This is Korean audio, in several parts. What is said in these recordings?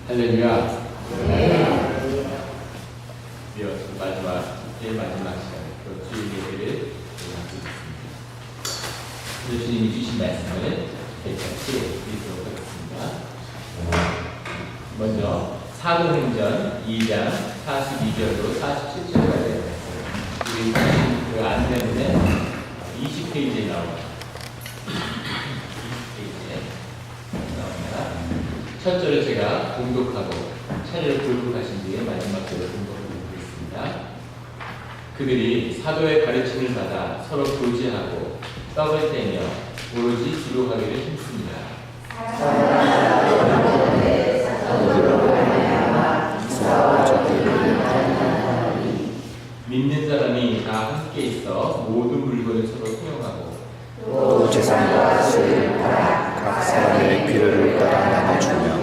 할렐루야. 이어서 제일 마지막 시간에 또 주일 예배를 마치겠습니다. 주님이 주신 말씀을 같이 읽도록 하겠습니다. 먼저 사도행전 2장 42절로 47절까지 우리 그 안내문에 20페이지에 나옵니다. 20페이지에 나옵니다. 첫 절을 제가 봉독하고 차례를 돌고 가신 뒤에 마지막 절을 봉독하도록 하겠습니다. 그들이 사도의 가르침을 받아 서로 교제하고 떡을 떼며 오로지 기도하기를 힘씁니다. 믿는 사람이 다 함께 있어 모든 물건을 서로 통용하고 또 재산과 수를 팔아 각 사람의 필요를 따라 나눠주며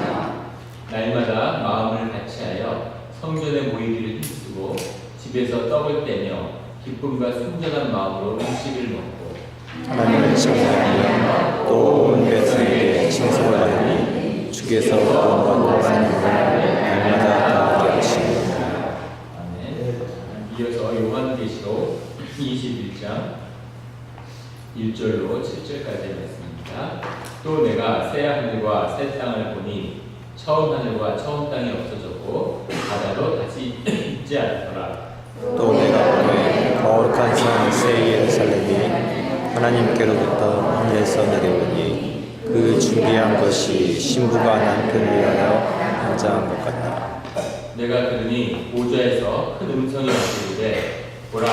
날마다 마음을 같이하여 성전에 모이기를 힘쓰고 집에서 떡을 떼며 기쁨과 순전한 마음으로 음식을 먹고 하나님을 찬양하며 또 온 백성에게 칭송을 하니 주께서 구원받는 사람을 날마다 하게 하시니라. 아멘. 이어서 요한계시록 21장 1절로 7절까지의 말씀입니다. 또 내가 새 하늘과 새 땅을 보니 처음 하늘과 처음 땅이 없어졌고 바다도 다시 있지 않더라. 또 내가 보니 거룩한 성 새 예루살렘이 하나님께로부터 하늘에서 내려오니 그 준비한 것이 신부가 남편을 위하여 한장한 것 같다. 내가 들으니 보좌에서 큰 음성이 왔으되 보라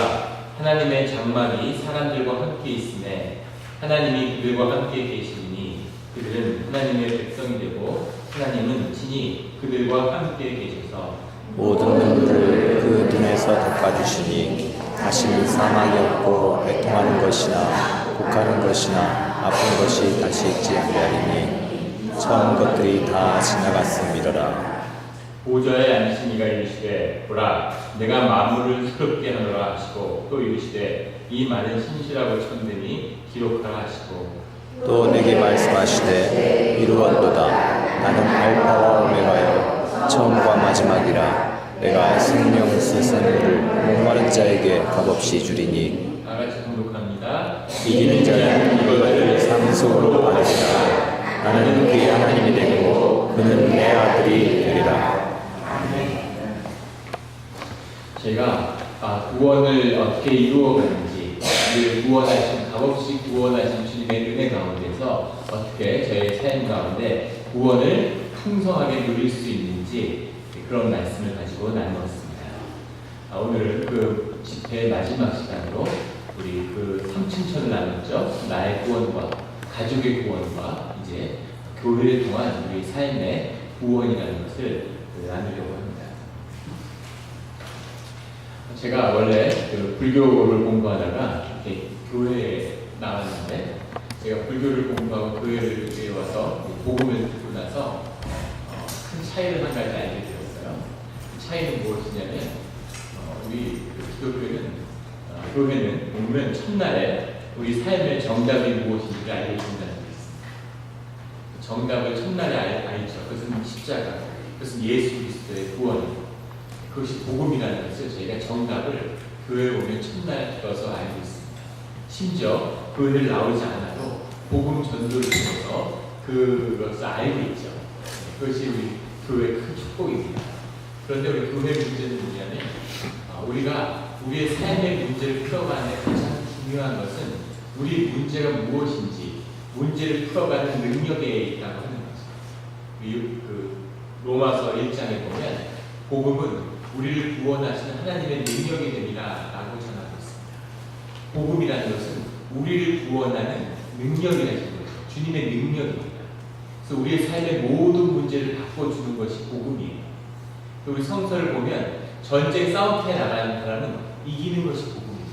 하나님의 장막이 사람들과 함께 있으매 하나님이 그들과 함께 계시니 그들은 하나님의 백성이 되고 하나님은 친히 그들과 함께 계셔서 모든 눈물을 그 눈에서 덮어주시니 다시는 사망이 없고 애통하는 것이나 곡하는 것이나 아픈 것이 다시 있지 아니하리니 처음 것들이 다 지나갔음이로라. 보좌에 앉으신 이가 이르시되 보라 내가 만물을 새롭게 하노라 하시고 또 이르시되 이 말은 신실하고 참되니 기록하라 하시고 또 내게 말씀하시되 이루었도다. 나는 알파와 오메가요 처음과 마지막이라. 내가 생명 스승을 목마른 자에게 값없이 주리니 다 같이 공독합니다. 이기는 자는 이것을 상속으로 받으리라. 나는 그의 하나님이 되고 그는 내 아들이 되리라. 제가 구원을 어떻게 이루어가는지 구원하신 값없이 구원하신 주님의 은혜 가운데서 어떻게 저의 삶 가운데 구원을 풍성하게 누릴 수 있는지 그런 말씀을 가지고 나누었습니다. 오늘 그 집회 마지막 시간으로 우리 그 3층천을 나눴죠. 나의 구원과 가족의 구원과 이제 교회를 통한 우리 삶의 구원이라는 것을 나누려고 합니다. 제가 원래 그 불교를 공부하다가 이렇게 교회에 나왔는데 제가 불교를 공부하고 교회에 와서 복음을 듣고 나서 큰 차이를 한 가지 알게 되었어요. 그 차이는 무엇이냐면 우리 기독교는 교회는 보면 첫날에 우리 삶의 정답이 무엇인지를 알려준다는 게 있습니다. 정답을 첫날에 알죠. 그것은 십자가, 그것은 예수 그리스도의 구원이고 그것이 복음이라는 것을 저희가 정답을 교회에 오면 첫날 들어서 알고 있습니다. 심지어 교회를 나오지 않아도 복음 전도를 통해서 그것을 알고 있죠. 그것이 우리 교회의 큰 축복입니다. 그런데 우리 교회 문제는 뭐냐면 우리가 우리의 삶의 문제를 풀어가는 데 가장 중요한 것은 우리 문제가 무엇인지 문제를 풀어가는 능력에 있다고 하는 거죠. 그 로마서 1장에 보면 복음은 우리를 구원하시는 하나님의 능력이 됩니다 라고 전하고 있습니다. 복음이라는 것은 우리를 구원하는 능력이라는 거죠. 주님의 능력입니다. 그래서 우리의 삶의 모든 문제를 바꿔주는 것이 복음이에요. 우리 성서를 보면 전쟁 싸움터에 나가는 사람은 이기는 것이 복음입니다.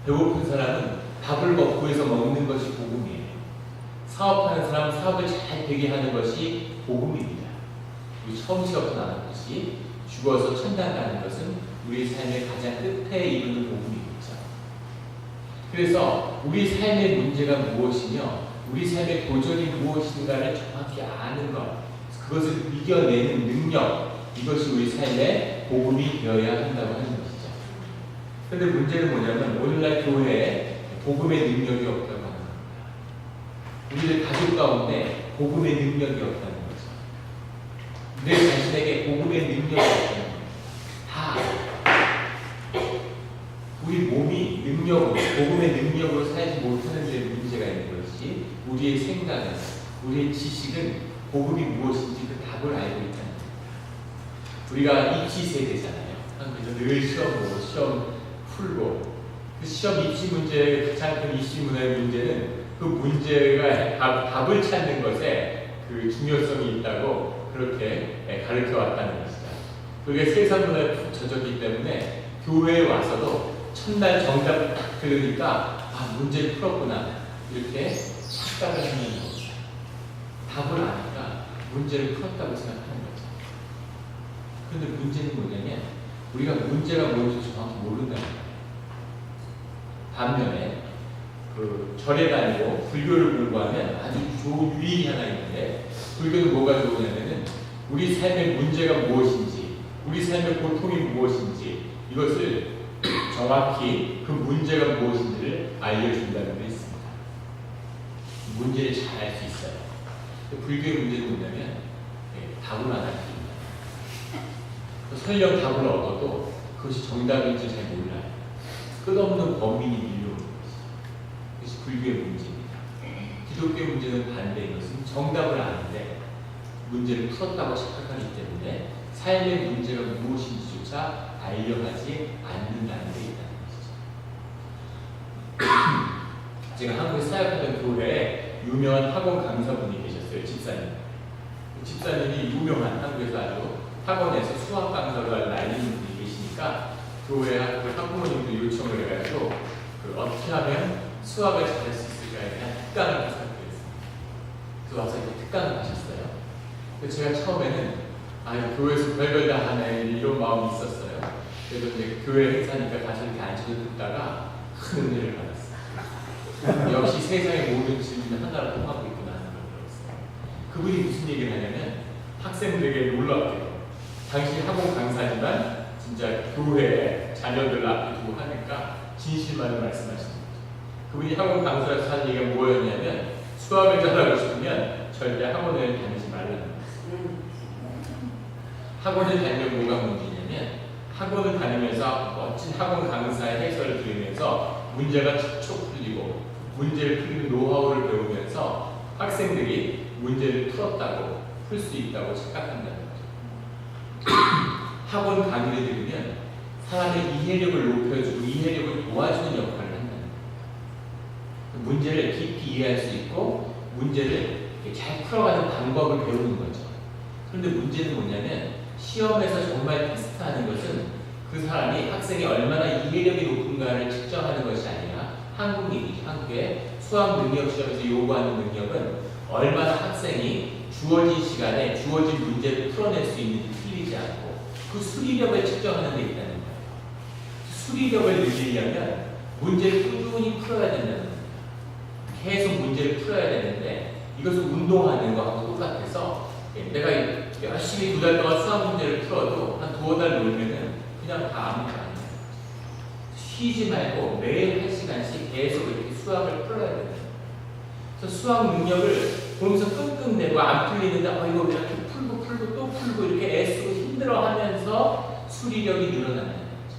배고픈 사람은 밥을 구해서 먹는 것이 복음이에요. 사업하는 사람은 사업을 잘 되게 하는 것이 복음입니다. 우리 처음 시작부터 나눴듯이 죽어서 천당 가는 것은 우리 삶의 가장 끝에 이루는 복음이겠죠. 그래서 우리 삶의 문제가 무엇이며 우리 삶의 도전이 무엇인가를 정확히 아는 것, 그것을 이겨내는 능력, 이것이 우리 삶의 복음이 되어야 한다고 하는 것이죠. 그런데 문제는 뭐냐면 오늘날 교회에 복음의 능력이 없다고 하는 겁니다. 우리들 가족 가운데 복음의 능력이 없다는 거죠. 내 자신에게 복음의 능력이 없다는 거예요. 다 우리 몸이 능력으로, 복음의 능력으로 살지 못하는 데 문제가 있는 것이 우리의 생각은, 우리의 지식은 복음이 무엇인지 그 답을 알고 있다는 거예요. 우리가 입시 세대잖아요. 한국에서 늘 시험 보고 시험 풀고, 그 시험 입시 문제의 가장 큰 입시문화의 문제는 그 문제가 답을 찾는 것에 그 중요성이 있다고 그렇게 가르쳐 왔다는 것이죠. 그게 세상 문화에 푹 젖었기 때문에 교회에 와서도 첫날 정답을 딱 들으니까 문제를 풀었구나 이렇게 착각을 하는 거죠. 답을 아니까 문제를 풀었다고 생각하는 거죠. 그런데 문제는 뭐냐면 우리가 문제가 뭔지 정확히 모른다는 거예요. 반면에 그 절에 다니고 불교를 공부하면 아주 좋은 유익이 하나 있는데, 불교는 뭐가 좋으냐면은 우리 삶의 문제가 무엇인지, 우리 삶의 고통이 무엇인지 이것을 정확히 그 문제가 무엇인지를 알려준다는 게 있습니다. 문제를 잘 알 수 있어요. 불교의 문제는 뭐냐면 답을 안 알려줍니다. 설령 답을 얻어도 그것이 정답인지 잘 몰라요. 끝없는 범인이 밀려오는 것이죠. 그것이 불교의 문제입니다. 기독교의 문제는 반대인 것은 정답을 아는데 문제를 풀었다고 착각하기 때문에 삶의 문제가 무엇인지조차 알려하지 않는다는 게 있다는 것이죠. 제가 한국에 사역하던 교회에 유명한 학원 강사분이 계셨어요. 집사님. 집사님이 유명한, 한국에서 아주 학원에서 수학 강사로 알리는 분이 계시니까 교회 그 학부모님도 요청을 해가지고 어떻게 하면 수학을 잘할 수 있을까에 대한 특강을 부탁드렸습니다. 그래서 와서 이렇게 특강을 하셨어요. 그래서 제가 처음에는 교회에서 별걸 다 하네 이런 마음이 있었어요. 그래서 이제 교회 행사니까 가서 이렇게 앉혀서 듣다가 큰 은혜를 받았어요. 역시 세상의 모든 질문을 하나로 통하고 있구나 하는 걸 들었어요. 그분이 무슨 얘기를 하냐면 학생들에게 놀랍게도 당시 학원 강사지만 진짜 교회 자녀들 앞에 두고 하니까 진실만을 말씀하시는 거죠. 그분이 학원 강사라서 하는 얘기가 뭐였냐면 수학을 잘하고 싶으면 절대 학원을 다니지 말라는 거예요. 학원을 다니면 뭐가 문제냐면 학원을 다니면서 멋진 학원 강사의 해설을 들으면서 문제가 척척 풀리고 문제를 풀리는 노하우를 배우면서 학생들이 문제를 풀었다고, 풀 수 있다고 착각한다는 거죠. 학원 강의를 들으면 사람의 이해력을 높여주고 이해력을 도와주는 역할을 한다는 거예요. 문제를 깊이 이해할 수 있고 문제를 잘 풀어가는 방법을 배우는 거죠. 그런데 문제는 뭐냐면 시험에서 정말 테스트하는 것은 그 사람이, 학생이 얼마나 이해력이 높은가를 측정하는 것이 아니라 한국의 수학 능력 시험에서 요구하는 능력은 얼마나 학생이 주어진 시간에 주어진 문제를 풀어낼 수 있는지 틀리지 않고 그 수리력을 측정하는 데 있다는 거예요. 수리력을 늘리려면 문제를 꾸준히 풀어야 된다는 거예요. 계속 문제를 풀어야 되는데 이것을 운동하는 거하고 똑같아서 내가 열심히 2달 동안 수학 문제를 풀어도 한 2-5달 놀면은 그냥 다 아무것도 안 해요. 쉬지 말고 매일 1시간씩 계속 이렇게 수학을 풀어야 돼요. 그래서 수학 능력을 보면서 끙끙대고 안 풀리는데 이거 왜 이렇게 풀고 또 풀고 이렇게 애쓰고 힘들어하면서 수리력이 늘어나는 거죠.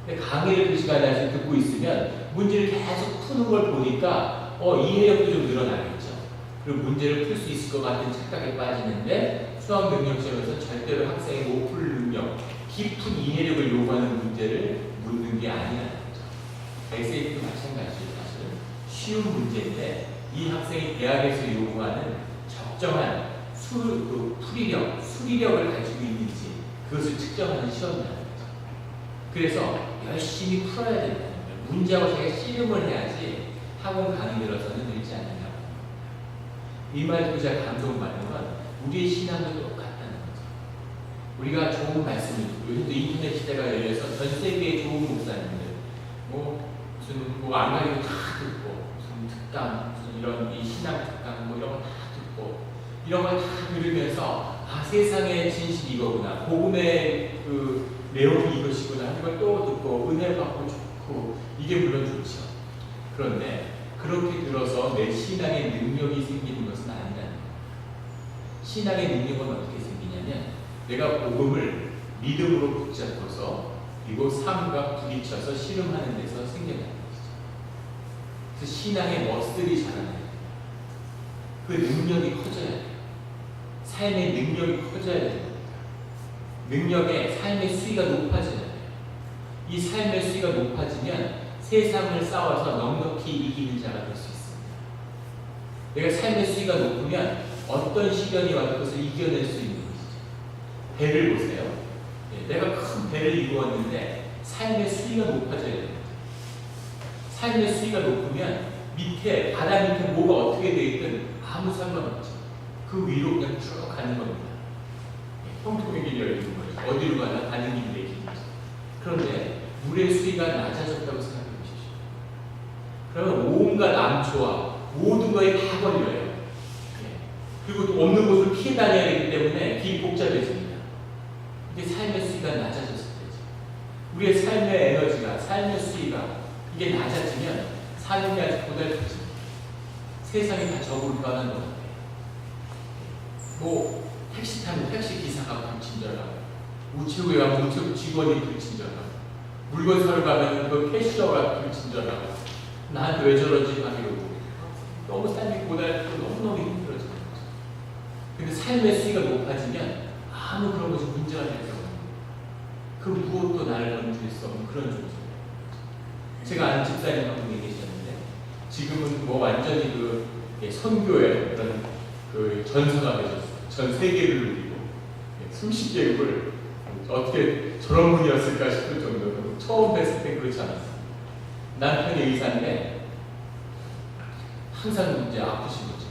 근데 강의를 그 시간에 듣고 있으면 문제를 계속 푸는 걸 보니까 이해력도 좀 늘어나겠죠. 그리고 문제를 풀 수 있을 것 같은 착각에 빠지는데 수학 능력 시험에서 절대로 학생이 못 풀 능력, 깊은 이해력을 요구하는 문제를 묻는 게 아니라는 거죠. SAT도 마찬가지예요. 사실은 쉬운 문제인데 이 학생이 대학에서 요구하는 적정한 풀이력, 수리력을 가지고 있는지 그것을 측정하는 시험이라는 거죠. 그래서 열심히 풀어야 된다는 거예요. 문제하고 자기가 씨름을 해야지 학원 강의 들어서는 늘지 않는다고. 이 말 듣고 제가 감동받는 건 우리의 신앙도 똑같다는 거죠. 우리가 좋은 말씀을 듣고, 요즘도 인터넷 시대가 열려서 전 세계의 좋은 목사님들 무슨 안 가리고 다 듣고 무슨 특강, 무슨 이런 이 신앙 특강 이런 거 다 듣고 이런 걸 다 들으면서 세상의 진실이 이거구나, 복음의 그 내용이 이것이구나 하는 걸 또 듣고 은혜 받고 좋고, 이게 물론 좋죠. 그런데 그렇게 들어서 내 신앙의 능력이 생기는 것은 아니라는 거예요. 신앙의 능력은 어떻게 생기냐면 내가 복음을 믿음으로 붙잡고서 그리고 삶과 부딪혀서 실험하는 데서 생겨나는 것이죠. 그래서 신앙의 머슬이 자라나요. 그 능력이 커져야 돼요. 삶의 능력이 커져야 됩니다. 능력의 삶의 수위가 높아져야 돼요. 이 삶의 수위가 높아지면 세상을 싸워서 넉넉히 이기는 자가 될 수 있습니다. 내가 삶의 수위가 높으면 어떤 시련이 와도 그것을 이겨낼 수 있는 것이죠. 배를 보세요. 내가 큰 배를 이루었는데 삶의 수위가 높아져야 됩니다. 삶의 수위가 높으면 밑에, 바다 밑에 뭐가 어떻게 되어 있든 아무 상관없죠. 그 위로 그냥 쭉 가는 겁니다. 형통의 길이 열리는 거죠. 어디로 가나 가는 길이 내기는 거죠. 그런데 물의 수위가 낮아졌다고 생각해 보십시오. 그러면 온갖 암초와 모든 거에 다 걸려요. 그리고 또 없는 곳을 피해 다녀야 되기 때문에 길이 복잡해집니다. 이게 삶의 수위가 낮아졌을 때죠. 우리의 삶의 에너지가, 삶의 수위가 이게 낮아지면 삶이 아주 고달퍼집니다. 세상이 다 적으로 변하는 것 같아요. 뭐 택시 타면 택시 기사가 불친절하고, 우체국에 가면 우체국 직원이 불친절하고, 물건 사러 가면 그 캐셔가 불친절하고, 나한테 왜 저러지 하려고, 너무 삶이 고달프고 너무너무 힘들어지는 거죠. 근데 삶의 수위가 높아지면 아무 그런 것이 문제가 될 경우, 그 무엇도 나를 건드릴 수 없는 그런 존재예요. 제가 아는 집사님 한 분이 계셨는데, 지금은 뭐 완전히 그 선교의 어떤 그 전사가 되셨어요. 전 세계를 누리고 수십 개국을, 어떻게 저런 분이었을까 싶을 정도로 처음 뵀을 때 그렇지 않았어요. 남편이 의사인데 항상 이제 아프신 거죠.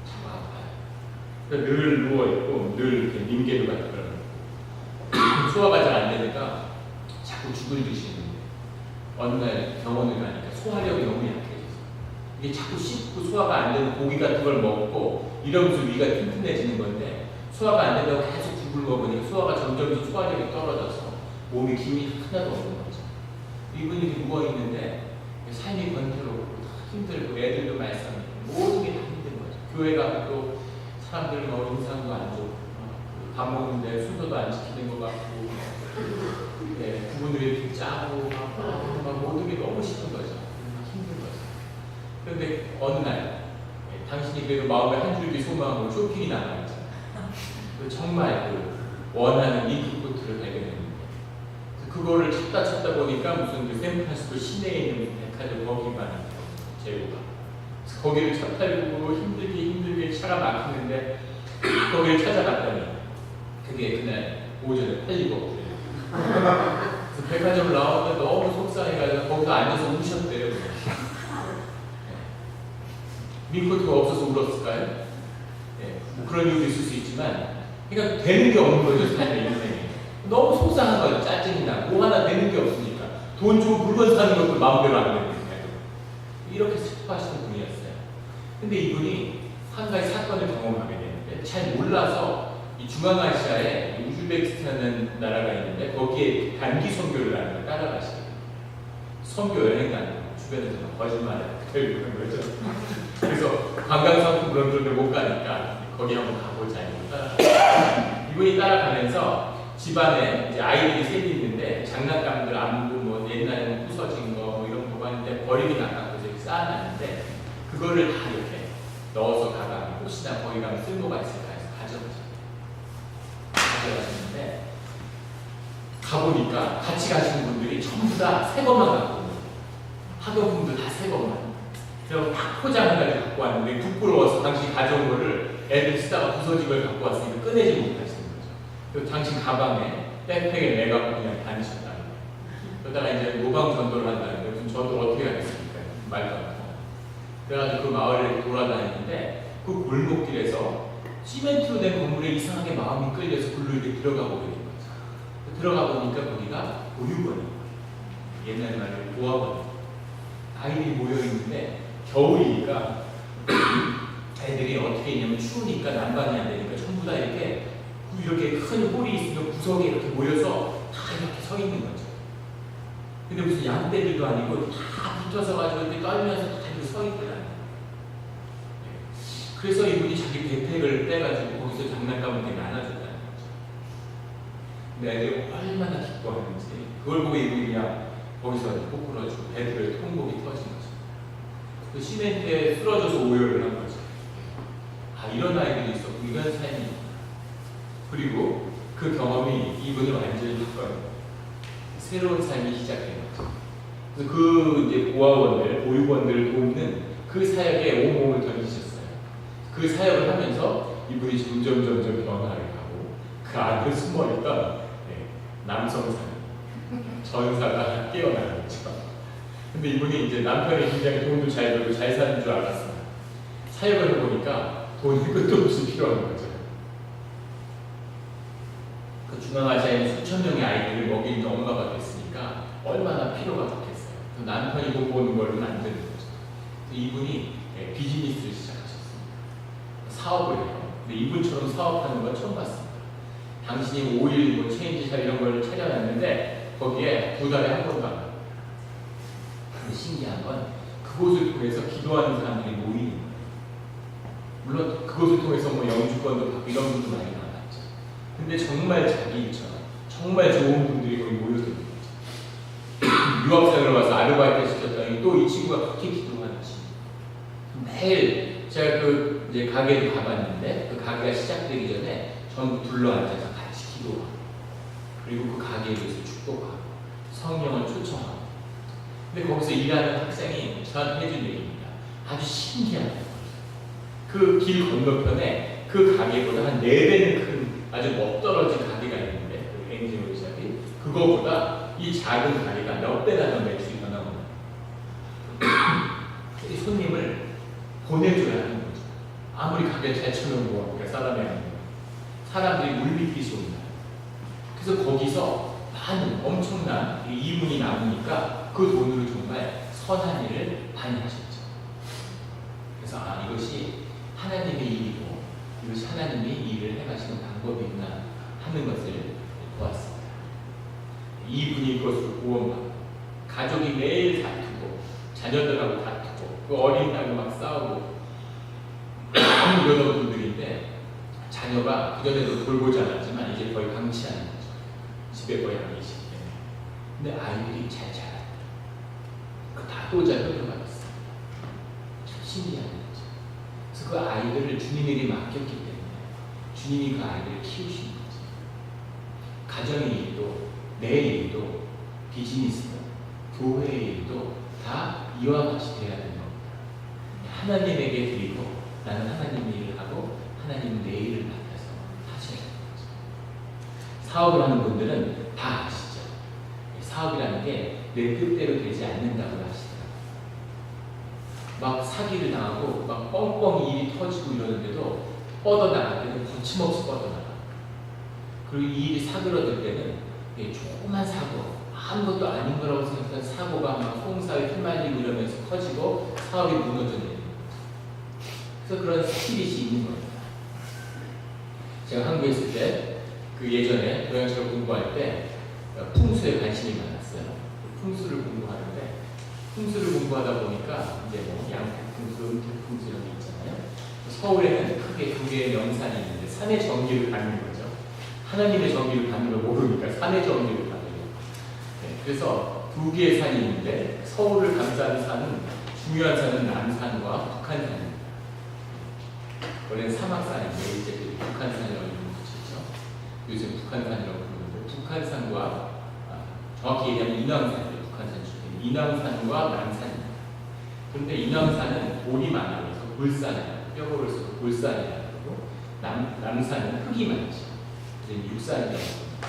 자꾸 아파요. 그러니까 늘 누워있고 늘 이렇게 링게도 같은 걸 소화가 잘 안 되니까 자꾸 죽을 드시는데, 어느 날 병원을 가니까 소화력이 너무 약해져서 이게 자꾸 씹고 소화가 안 되는 고기 같은 걸 먹고 이러면서 위가 튼튼해지는 건데, 소화가 안 된다고 계속 죽을 먹으니까 소화가 점점 소화력이 떨어져서 몸에 기운이 하나도 없는 거죠. 이분이 이렇게 누워있는데 삶이 번거롭고 힘들고 애들도 말썽이고 모든 게 다 힘든 거죠. 교회 가면 또 사람들 인상도 안 좋고, 밥 먹는데 순서도 안 지키는 것 같고, 부부들이 이렇게 짜고 막 모든 게 너무 싫은 거죠. 힘든 거죠. 그런데 어느 날 당신이 그래도 마음에 한 줄기 소망으로 쇼핑이 나가있죠. 정말 그 원하는 링크코트를 발견했는데, 그거를 찾다 보니까 무슨 그 샌프란시스코 시내에 있는 백화점 거기만 재고가, 거기를 차 타고 힘들게 차가 막히는데 거기를 찾아갔더니 그게 그날 오전에 팔리고 없더래요. 그래서 백화점을 나왔는데 너무 속상해가지고 거기서 앉아서 우셨대요. 링크코트가 없어서 울었을까요? 뭐 그런 이유도 있을 수 있지만, 그러니까 되는 게 없는 거죠, 삶의 인생이. 너무 속상한 거예요. 짜증이 나. 뭐 하나 되는 게 없으니까. 돈 주고 물건 사는 것도 마음대로 안 되는 거예요. 이렇게 슬퍼하시는 분이었어요. 근데 이분이 한 가지 사건을 경험하게 되는데, 잘 몰라서 이 중앙아시아에 우즈베키스탄이라는 나라가 있는데 거기에 단기 선교를 하는 걸 따라가시게 돼요. 선교 여행 가는 거. 주변에서 거짓말을 그런 거죠. 그래서 관광상품 그런 데를 못 가니까 거기 한번 가보자 이거 따라가. 이분이 따라가면서 집안에 이제 아이들이 셋이 있는데 장난감들 안무 뭐 옛날에는 부서진 거 뭐 이런 거 봤는데 버리기 나가고 이렇게 쌓아놨는데, 그거를 다 이렇게 넣어서 가방에 혹시나 거기 가면 쓸모가 있을까 해서 가져가셨는데, 가보니까 같이 가시는 분들이 전부 다 새 것만 갖고 오는 거예요. 학원분들 다 새 것만. 그래서 딱 포장해가지고 갖고 왔는데 부끄러워서 당신 가져온 거를 애들 쓰다가 부서진 걸 갖고 왔으니까 꺼내지 못하시는 거죠. 그리고 당신 가방에 백팩에 매갖고 그냥 다니셨다는 거예요. 그러다가 이제 노방 전도를 한다는데 무슨 전도를 어떻게 하겠습니까? 말도 안 통하고. 그래가지고 그 마을을 돌아다니는데 그 골목길에서 시멘트로 된 건물에 이상하게 마음이 끌려서 글로 이렇게 들어가 보게 된 거죠. 들어가 보니까 거기가 보육원이에요. 옛날 말로 보학원. 아이들이 모여 있는데 겨울이니까 애들이 어떻게 했냐면 추우니까 난방이 안 되니까 전부 다 이렇게 큰 홀이 있으면 구석에 이렇게 모여서 다 이렇게 서 있는 거죠. 근데 무슨 양떼들도 아니고 다 붙어서 가지고 이렇게 떨면서 다 이렇게 서 있더라고요. 그래서 이분이 자기 백팩을 떼가지고 거기서 장난감을 되게 안아줬다는 거죠. 근데 애들이 얼마나 기뻐하는지 그걸 보고 이분이 그냥 거기서 꼬꾸러지고 배들의 통곡이 터진 거죠. 그 시멘트에 쓰러져서 오열을 한 거죠. 아, 이런 아이들이 있었고 이런 삶이 있구나. 그리고 그 경험이 이분을 완전히 바꿔요. 새로운 삶이 시작된 거죠. 그래서 그 이제 고아원들, 보육원들을 돕는 그 사역에 온몸을 던지셨어요. 그 사역을 하면서 이분이 점점 변화를 가고 그 안에 숨어있던 남성상 전사가 깨어나는 거죠. 근데 이분이 이제 남편이 굉장히 돈도 잘 벌고 잘 사는 줄 알았어요. 사역을 해보니까 돈이 끝도 없이 필요한 거죠. 그 중앙아시아에는 수천 명의 아이들을 먹이는 엄마가 됐으니까 얼마나 필요가 됐겠어요. 남편이 돈 버는 걸로는 안 되는 거죠. 이분이 비즈니스를 시작하셨습니다. 사업을 해요. 근데 이분처럼 사업하는 건 처음 봤습니다. 당신이 5일 체인지샵 이런 걸 차려놨는데 거기에 2달에 한 번도 안 가요. 근데 신기한 건 그곳을 통해서 기도하는 사람들이 모이는 거예요. 물론 그곳을 통해서 영주권도 받고 이런 분도 많이 나왔죠. 근데 정말 자기 일처럼 정말 좋은 분들이 거기 모여드는 거죠. 유학생을 와서 아르바이트 시켰더니 또 이 친구가 그렇게 기도하는 친구. 매일 제가 그 이제 가게도 가봤는데 그 가게가 시작되기 전에 전부 둘러앉아서 같이 기도하고 그리고 그 가게에 대해서 축복하고 성령을 초청하고. 근데 거기서 일하는 학생이 저한테 해준 얘기입니다. 아주 신기한 거예요. 그 길 건너편에 그 가게보다 한 4배는 큰 아주 멋떨어진 가게가 있는데 그 엔지노리샵이 그거보다 이 작은 가게가 몇 배나 더 매출이 더 나옵니다. 이 손님을 보내줘야 하는 거죠. 아무리 가게 잘 쳐놓은 거 사람이 아니고 사람들이 물밀듯이 온다. 그래서 거기서 많은 엄청난 이문이 남으니까 그 돈으로 정말 선한 일을 많이 하셨죠. 그래서 이것이 하나님의 일이고 이것이 하나님이 일을 해가시는 방법이구나 하는 것을 보았습니다. 이분이 그것을 구원받고 가족이 매일 다투고 자녀들하고 다투고 그 어린 딸과 막 싸우고 이런 분들인데 자녀가 그전에도 돌보지 않았지만 이제 거의 방치하는 거죠. 집에 거의 안 계시기 때문에. 근데 아이들이 잘 자랐다. 그 다도자 흘려받았어요. 참 신기한 거죠. 그래서 그 아이들을 주님에게 맡겼기 때문에 주님이 그 아이들을 키우신 거죠. 가정의 일도 내 일도 비즈니스도 교회의 일도 다 이와 같이 돼야 되는 겁니다. 하나님에게 드리고 나는 하나님의 일을 하고 하나님은 내 일을 맡아서 하셔야 되는 거죠. 사업을 하는 분들은 다 아시죠? 사업이라는 게 내 뜻대로 되지 않는다고 하시더라고요. 막 사기를 당하고 막 뻥뻥 일이 터지고 이러는데도 뻗어나갈 때는 거침없이 뻗어나가. 그리고 이 일이 사그러들 때는 조그만 사고 아무것도 아닌 거라고 생각한 사고가 막 홍사에 휘말리고 이러면서 커지고 사업이 무너져 내리는 거죠. 그래서 그런 스피릿이 있는 겁니다. 제가 한국에 있을 때 그 예전에 고양시를 공부할 때 풍수에 관심이 많았어요. 풍수를 공부하는데 풍수를 공부하다 보니까 이제 양태풍수, 음태풍수 이런 게 있잖아요. 서울에는 크게 두 개의 명산이 있는데 산의 전기를 받는 거죠. 하나님의 전기를 받는 걸 모르니까 산의 전기를 받는 거예요. 그래서 두 개의 산이 있는데 서울을 감싸는 산은 중요한 산은 남산과 북한산입니다. 원래는 사막산인데 이제 북한산이라고 이름을 붙였죠. 요즘 북한산이라고 부르는데 북한산과 정확히 얘기하면 인왕산이죠. 북한산 중에 인왕산과 남산입니다. 그런데 인왕산은 돌이 많아요. 그래서 볼산이라고 뼈골을 써서 볼산이라고 그러고 남산은 흙이 많죠. 육산이라고 합니다.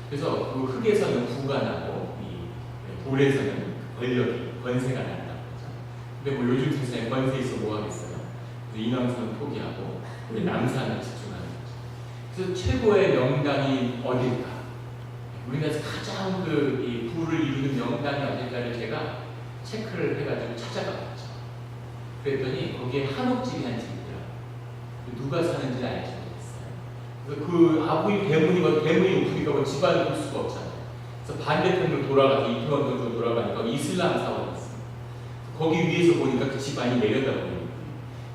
그래서 그 흙에서는 부가 나고 이 돌에서는 권세가 난다는 거죠. 근데 뭐 요즘 세상에 권세 있어 뭐 하겠어요. 그래서 인왕산은 포기하고 우리 남산을 집중하는 거죠. 그래서 최고의 명당이 어딜까? 우리나라에서 가장 이 부를 이루는 명당이 어딜까를 제가 체크를 해가지고 찾아가 봤죠. 그랬더니 거기에 한옥집이 한 집 있더라고요. 누가 사는지 알지 못했어요. 그래서 그 아부인 대문이 높으니까 뭐 집안을 볼 수가 없잖아요. 그래서 반대편으로 돌아가서 이태원 쪽으로 돌아가니까 이슬람 사원이었어요. 거기 위에서 보니까 그 집안이 내려다보여요.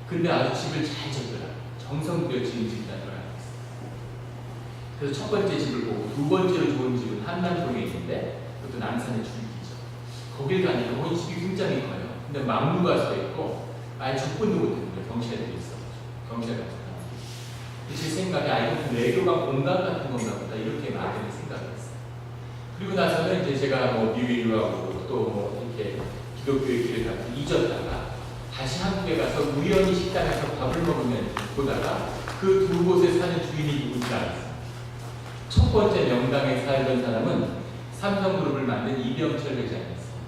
근데 아주 집을 잘 졌더라. 정성 들여 지은 집이라는 걸 알고 있어요. 그래서 첫 번째 집을 보고 두 번째로 좋은 집은 한남동에 있는데 그것도 남산의 줄기죠. 거길 가니까 거기 집이 굉장히 커요. 근데 막루가 서 있고 아예 접근도 못했는 거예요. 경찰들이 있어. 경찰 같은 사람. 제 생각에 이것은 외교관 공간 같은 건가 보다 이렇게 막연히 생각을 했어요. 그리고 나서는 이제 제가 뭐 미국하고 또 뭐 이렇게 기독교의 길을 가서 잊었다가 다시 한국에 가서 우연히 식당에서 밥을 먹으면 보다가 그 두 곳에 사는 주인이 누군지 알았어요. 첫 번째 명당에 살던 사람은 삼성그룹을 만든 이병철 회장이었어요.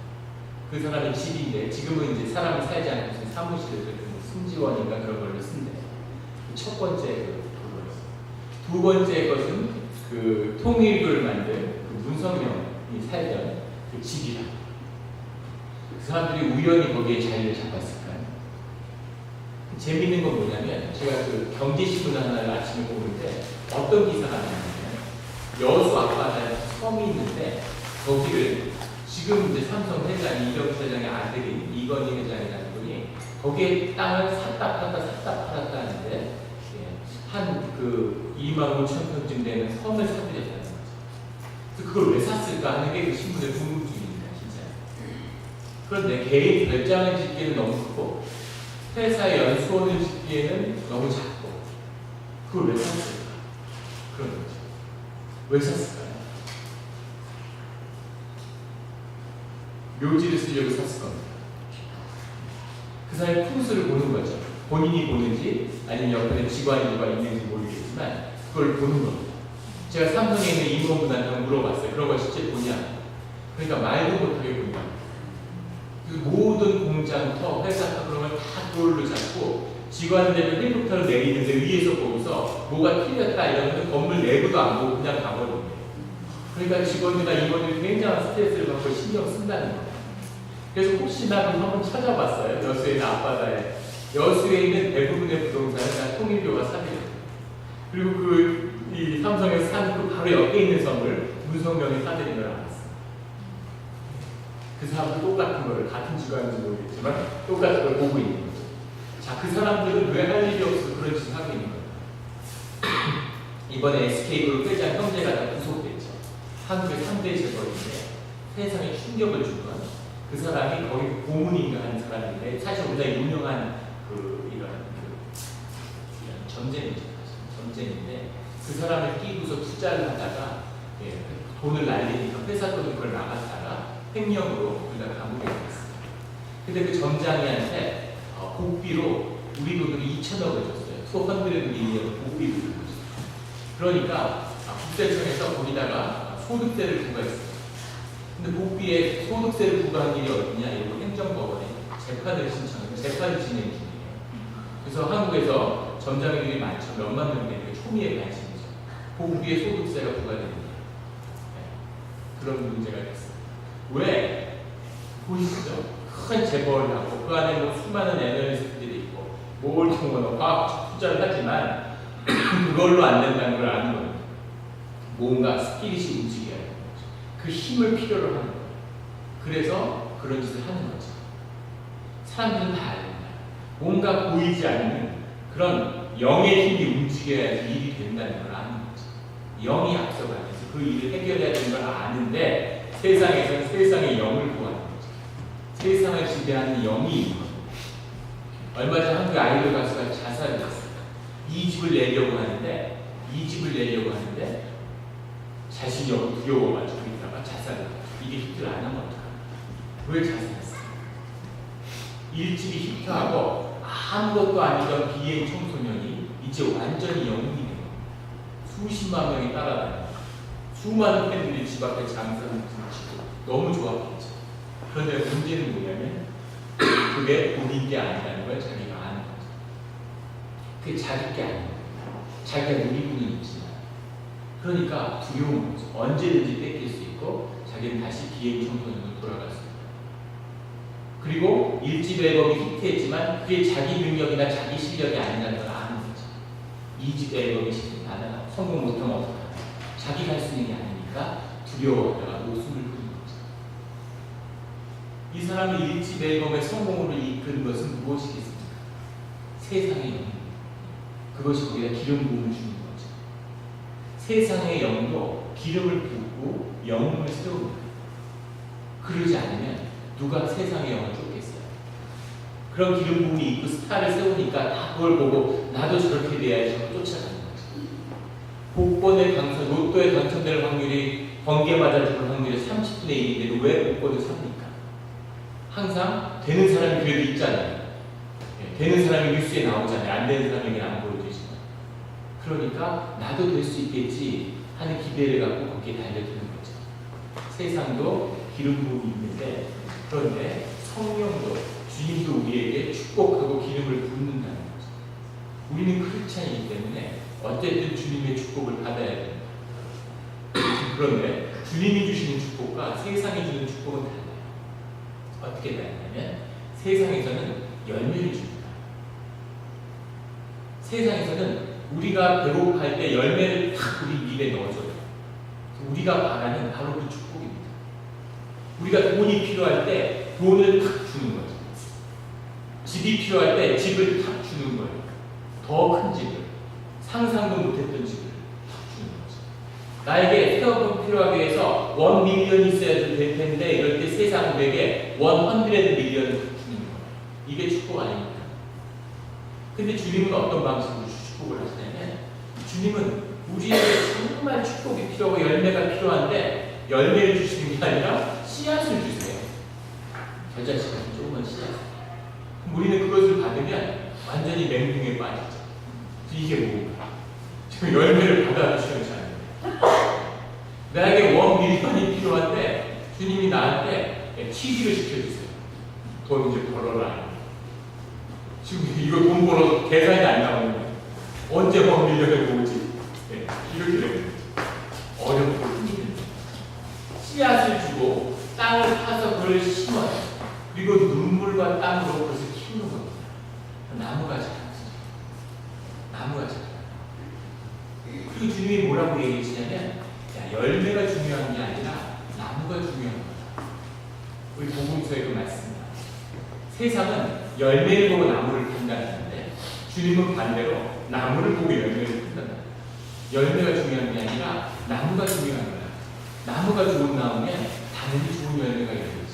그 사람의 집인데 지금은 이제 사람이 살지 않고 무슨 사무실을 승지원인가 그런 걸로 쓴대. 첫 번째 그거였어요. 두 번째 것은 그 통일교를 만든 그 문성명이 살던 그 집이라. 그 사람들이 우연히 거기에 자리를 잡았을까요? 재밌는 건 뭐냐면 제가 그 경제신문 하나를 아침에 보는데 어떤 기사가 나왔냐면 여수 앞바다에 섬이 있는데 거기를 지금 이제 삼성 회장이 이병철 회장의 아들인 이건희 회장이라는 분이 거기에 땅을 샀다 팔았다 하는데 한 그 2만 5천 평쯤 되는 섬을 사들였다는 거죠. 그래서 그걸 왜 샀을까 하는 게 그 신문의 궁금증입니다, 진짜. 그런데 개인 별장을 짓기에는 너무 크고 회사의 연수원을 짓기에는 너무 작고 그걸 왜 샀을까? 그런 거죠. 왜 샀을까요? 묘지를 쓰려고 샀을 겁니다. 그 사람의 풍수를 보는 거죠. 본인이 보는지 아니면 옆에 직원이 누가 있는지 모르겠지만 그걸 보는 겁니다. 제가 삼성에 있는 임원분한테 물어봤어요. 그런 거 실제 보냐? 그러니까 말도 못하게 보냐. 그 모든 공장터, 회사터 그런 걸 다 돌로 잡고 직원들은 헬리콥터를 내리는데 위에서 보고서 뭐가 틀렸다 이러면 건물 내부도 안 보고 그냥 가버리는 거예요. 그러니까 직원이나 임원들이 굉장한 스트레스를 받고 신경 쓴다는 거예요. 그래서 혹시나 한번 찾아봤어요. 여수에 있는 앞바다에. 여수에 있는 대부분의 부동산은 다 통일교가 사들여요. 그리고 이 삼성에서 산 그 바로 옆에 있는 섬을 문성명이 사들인 걸 알았어요. 그 사람도 똑같은 거를 같은 직원인지 모르겠지만 똑같은 걸 보고 있는 거죠. 자, 그 사람들은 왜 할 일이 없어서 그런 짓을 하고 있는 거예요. 이번에 SK그룹 회장 형제가 다 구속됐죠. 한국의 3대 재벌인데 세상에 충격을 준 건 그 사람이 거의 고문인가 하는 사람인데 사실 굉장히 유명한 이런 전쟁인데 그 사람을 끼고서 투자를 하다가 돈을 날리니까 회사 돈을 그걸 나갔다가 횡령으로 둘 다 감옥에 갔어요. 근데 그 점장이한테 복비로 우리 돈으로 2천억을 줬어요. 소헌드레드 밀리언 복비로 줬어요. 그러니까 국세청에서 거기다가 소득세를 부과했어요. 근데 복비에 소득세를 부과한 일이 어디냐? 이러고 행정법원에 재판을 신청해서 재판을 진행 중이에요. 그래서 한국에서 점장들이 많죠. 몇만 명 되는 게 초미의 관심이죠. 복비에 소득세가 부과됩니다. 그런 문제가 있어요. 왜? 보이시죠? 큰 재벌을 하고 그 안에 뭐 수많은 애널리스트들이 있고 뭘 정말 과학 투자를 하지만 그걸로 안 된다는 걸 아는 겁니다. 뭔가 스피릿이 움직여야 하는 거죠. 그 힘을 필요로 하는 거예요. 그래서 그런 짓을 하는 거죠. 사람들은 다 알아요. 뭔가 보이지 않는 그런 영의 힘이 움직여야지 일이 된다는 걸 아는 거죠. 영이 앞서가면서 그 일을 해결해야 되는 걸 아는데 세상에서는 세상의 영을 구하는 거죠. 세상을 지배하는 영이 있는 거죠. 얼마 전 한국 아이돌 가수가 자살을 했어요. 이 집을 내려고 하는데 자신이 너무 두려워가지고 있다가 자살을 했어요. 이게 히트를 안 하면 어떡하나. 왜 자살했어요? 일집이 히트하고 아무것도 아니던 비행 청소년이 이제 완전히 영웅이 된 겁니다. 수십만 명이 따라다니고 수많은 팬들이 집 앞에 장사를 붙이고 너무 좋았겠죠. 그런데 문제는 뭐냐면 그게 본인 게 아니라는 걸 자기가 아는 거죠. 그게 자기 게 아닌 거예요. 자기가 누리고는 있지만 그러니까 두려운 거죠. 언제든지 뺏길 수 있고 자기는 다시 비행 청소년으로 돌아갈 수 있고 그리고 1집 앨범이 히트했지만 그게 자기 능력이나 자기 실력이 아니라는 걸 아는 거죠. 2집 앨범이 나는 성공 못하면 어떡하나. 자기가 할 수 있는 게 아니니까 두려워하다가 목숨을 끊는 거죠. 이 사람이 1집 앨범의 성공으로 이끈 것은 무엇이겠습니까? 세상의 영입니다. 그것이 거기다 기름 부음을 주는 거죠. 세상의 영도 기름을 붓고 영웅을 세웁니다. 그러지 않으면 누가 세상의 영을 쫓겠어요? 그런 기름 부음이 있고 스타를 세우니까 다 그걸 보고 나도 저렇게 돼야지 하고 쫓아가는 거죠. 복권의 당선, 로또에 당첨될 확률이 번개마다 죽을 확률이 30분의 1인데도 왜 복권을 삽니까? 항상 되는 사람이 그래도 있잖아요. 되는 사람이 뉴스에 나오잖아요. 안 되는 사람에게는 안 보여주지만. 그러니까 나도 될 수 있겠지 하는 기대를 갖고 거기에 달려드는 거죠. 세상도 기름 부음이 있는데, 그런데 성령도 주님도 우리에게 축복하고 기름을 붓는다는 거죠. 우리는 크리스찬이기 때문에 어쨌든 주님의 축복을 받아야 됩니다. 그런데 주님이 주시는 축복과 세상이 주는 축복은 달라요. 어떻게 다르냐면 세상에서는 열매를 줍니다. 세상에서는 우리가 배고파할 때 열매를 탁 우리 입에 넣어줘요. 우리가 바라는 바로 그 축복입니다. 우리가 돈이 필요할 때 돈을 탁 주는 거죠. 집이 필요할 때 집을 탁 주는 거예요. 더 큰 집을, 상상도 못했던 집을 탁 주는 거죠. 나에게 태어금 필요하기 위해서 1 밀리언이 있어야 될 텐데 이럴 때 세상 내게 100 밀리언을 주는 거예요. 이게 축복 아닙니까? 근데 주님은 어떤 방식으로 축복을 하시냐면, 주님은 우리에게 정말 축복이 필요하고 열매가 필요한데 열매를 주시는 게 아니라 씨앗을 주세요. 겨자씨앗은 조금만 씨앗. 우리는 그것을 받으면 완전히 맹붕에 빠지죠. 이게 뭔가? 지금 열매를 받아주시는 자예요. 나에게 1 밀리언이 필요한데 주님이 나한테 취직을 시켜주세요. 돈 이제 벌어라. 지금 이거 돈 벌어 계산이 안 나오는 거예요. 언제 1 밀리언을 모으지? 네, 이렇게 되는 거죠. 어렵고 힘든 씨앗을 주고 땅을 파서 그걸 심어요. 그리고 눈물과 땀으로 그것을 키우는 겁니다. 나무가 자라죠. 나무가 자라요. 그리고 주님이 뭐라고 얘기하시냐면, 야, 열매가 중요한 게 아니라 나무가 중요한 거다. 우리 복음서에 그 말씀입니다. 세상은 열매를 보고 나무를 판단하는데 주님은 반대로 나무를 보고 열매를 판단합니다. 열매가 중요한 게 아니라 나무가 중요한 거야. 나무가 좋은 나무면 당연히 좋은 열매가 있는 거지.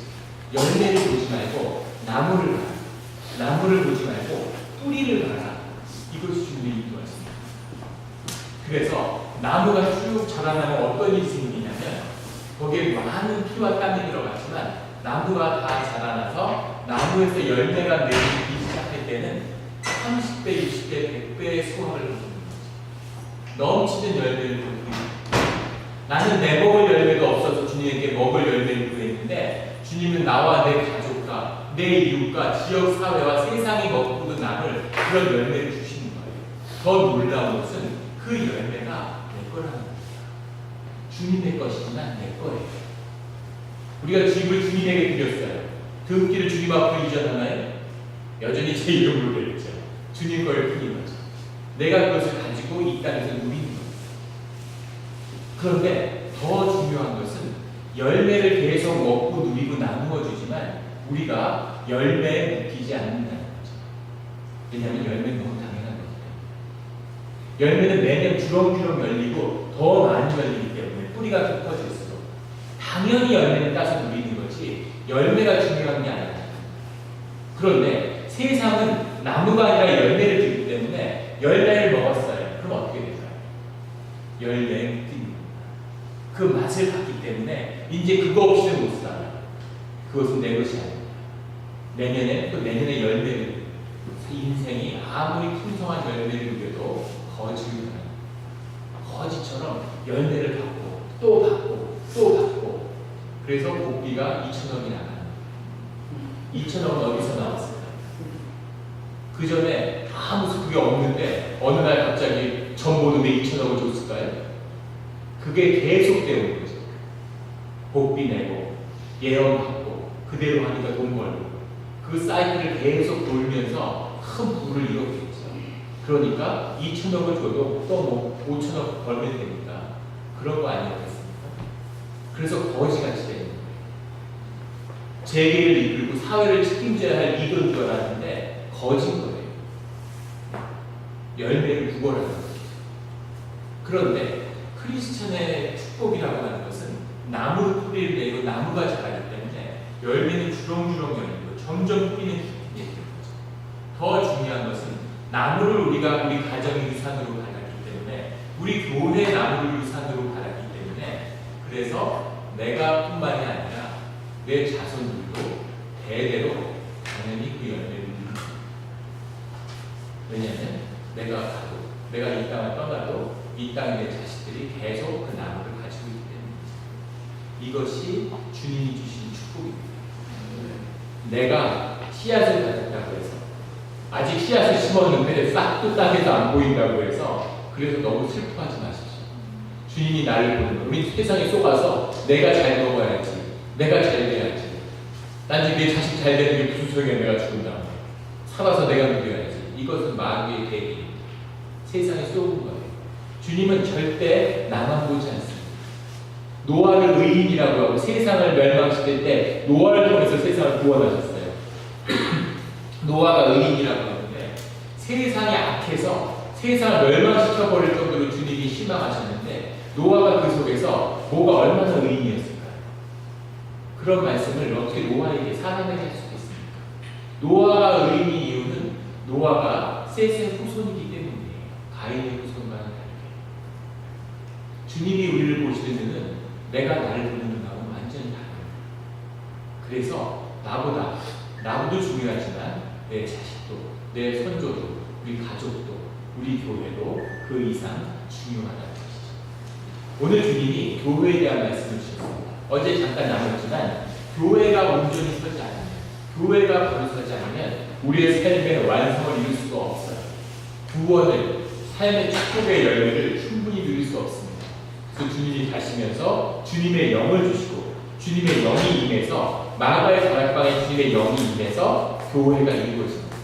열매를 보지 말고 나무를 봐라. 나무를 보지 말고 뿌리를 봐라. 이것이 주님의 인도하십니다. 그래서 나무가 쭉 자라나면 어떤 일이 생기냐면, 거기에 많은 피와 땀이 들어갔지만 나무가 다 자라나서 나무에서 열매가 내리기 시작할 때는 30배, 60배, 100배의 수확을 거두는 거죠. 넘치는 열매를 거둡니다. 나는 내 먹을 열매가 없어서 주님에게 먹을 열매를 구했는데, 주님은 나와 내 가족과 내 이웃과 지역 사회와 세상이 먹고도 남을 그런 열매를 주시는 거예요. 더 놀라운 것은 그 열매가 내 거라는 겁니다. 주님의 것이지만 내 거예요. 우리가 집을 주님에게 드렸어요. 등기를 주님 앞으로 이전하나요? 여전히 제 이름으로 드렸죠. 주님 거일 뿐인 거죠. 내가 그것을 가지고 이 땅에서 누리는 거예요. 그런데 더 중요한 것은 열매를 계속 먹고 누리고 나누어 주지만 우리가 열매에 묶이지 않는다는 거죠. 왜냐하면 열매는 너무 당연한 거기 때문에. 열매는 매년 주렁주렁 열리고 더 많이 열리기 때문에 뿌리가 깊어질수록 당연히 열매는 따서 누리는 거지 열매가 중요한 게 아니야. 그런데 세상은 나무가 아니라 열매를 주기 때문에 열매를 먹었어요. 그럼 어떻게 될까요? 열매에 묶이는 겁니다. 그 맛을 봤기 때문에 이제 그거 없이는 못 살아요. 그것은 내 것이 아닙니다. 내년에 또 내년에 열매를, 인생이 아무리 풍성한 열매를 누려도 거지입니다. 거지처럼 열매를 받고 또 받고 또 받고, 그래서 복비가 2,000억이 나가는 거예요. 2,000억은 어디서 나왔을까요? 그 전에 아무 그게 없는데 어느 날 갑자기 전 모두에 2,000억을 줬을까요? 그게 계속되는 거죠. 복비 내고 예언받고 그대로 하니까 돈 벌고 그 사이클을 계속 돌면서 큰 부를 이뤘겠죠. 그러니까 2천억을 줘도 또 뭐 5천억 벌면 되니까 그런 거 아니었겠습니까? 그래서 거지같이 되는 거예요. 재계를 이끌고 사회를 책임져야 할 리더인 줄 알았는데 거진 거예요. 열매를 구걸하는 거죠. 그런데 크리스천의 축복이라고 하는 것은 나무로 뿌리를 내고 나무가 자라기 때문에 열매는 주렁주렁 열리고 점점 뿌리는 깊이 되는 거죠. 더 중요한 것은 나무를 우리가 우리 가정의 유산으로 받았기 때문에 우리 교회의 나무를 유산으로 받았기 때문에 그래서 내가 뿐만이 아니라 내 자손들도 대대로 당연히 그 열매를 누립니다. 왜냐하면 내가 가도 내가 이 땅을 떠나도 이 땅의 내 자식들이 계속 그 나무를 가지고 있기 때문입니다. 이것이 주님이 주신 축복입니다. 내가 씨앗을 가졌다고 해서 아직 씨앗을 심었는데 싹도 땅에서 안 보인다고 해서 그래서 너무 슬퍼하지 마십시오. 주님이 나를 보는 거. 우리 세상에 속아서 내가 잘 먹어야지, 내가 잘 돼야지, 난 지금 내 자식 잘 되는 게 무슨 소용이야, 내가 죽은다고. 살아서 내가 누려야지. 이것은 마귀의 계획입니다. 세상에 쏘는 거예요. 주님은 절대 나만 보지 않습니다. 노아를 의인이라고 하고 세상을 멸망시킬 때 노아를 통해서 세상을 구원하셨어요. 노아가 의인이라고 하는데 세상이 악해서 세상을 멸망시켜버릴 정도로 주님이 실망하셨는데 노아가 그 속에서 뭐가 얼마나 의인이었을까요? 그런 말씀을 어떻게 노아에게 사람에게 할 수 있습니까? 노아가 의인인 이유는 노아가 셋의 후손이기 때문이에요. 가인의 후손과는 다르게. 주님이 우리를 보시는 눈은 내가 나를 보는 눈하고는 완전히 다릅니다. 그래서 나보다 중요하지만 내 자식도, 내 손조도, 우리 가족도, 우리 교회도 그 이상 중요하다는 것이죠. 오늘 주님이 교회에 대한 말씀을 주셨습니다. 어제 잠깐 나눴지만 교회가 온전히 서지 않으면, 교회가 바로 서지 않으면 우리의 삶의 완성을 이룰 수가 없어요. 구원을, 삶의 축복의 열매를 충분히 누릴 수 없습니다. 그래서 주님이 가시면서 주님의 영을 주시고 주님의 영이 임해서 마가의 다락방에 주님의 영이 임해서 교회가 이루어집니다.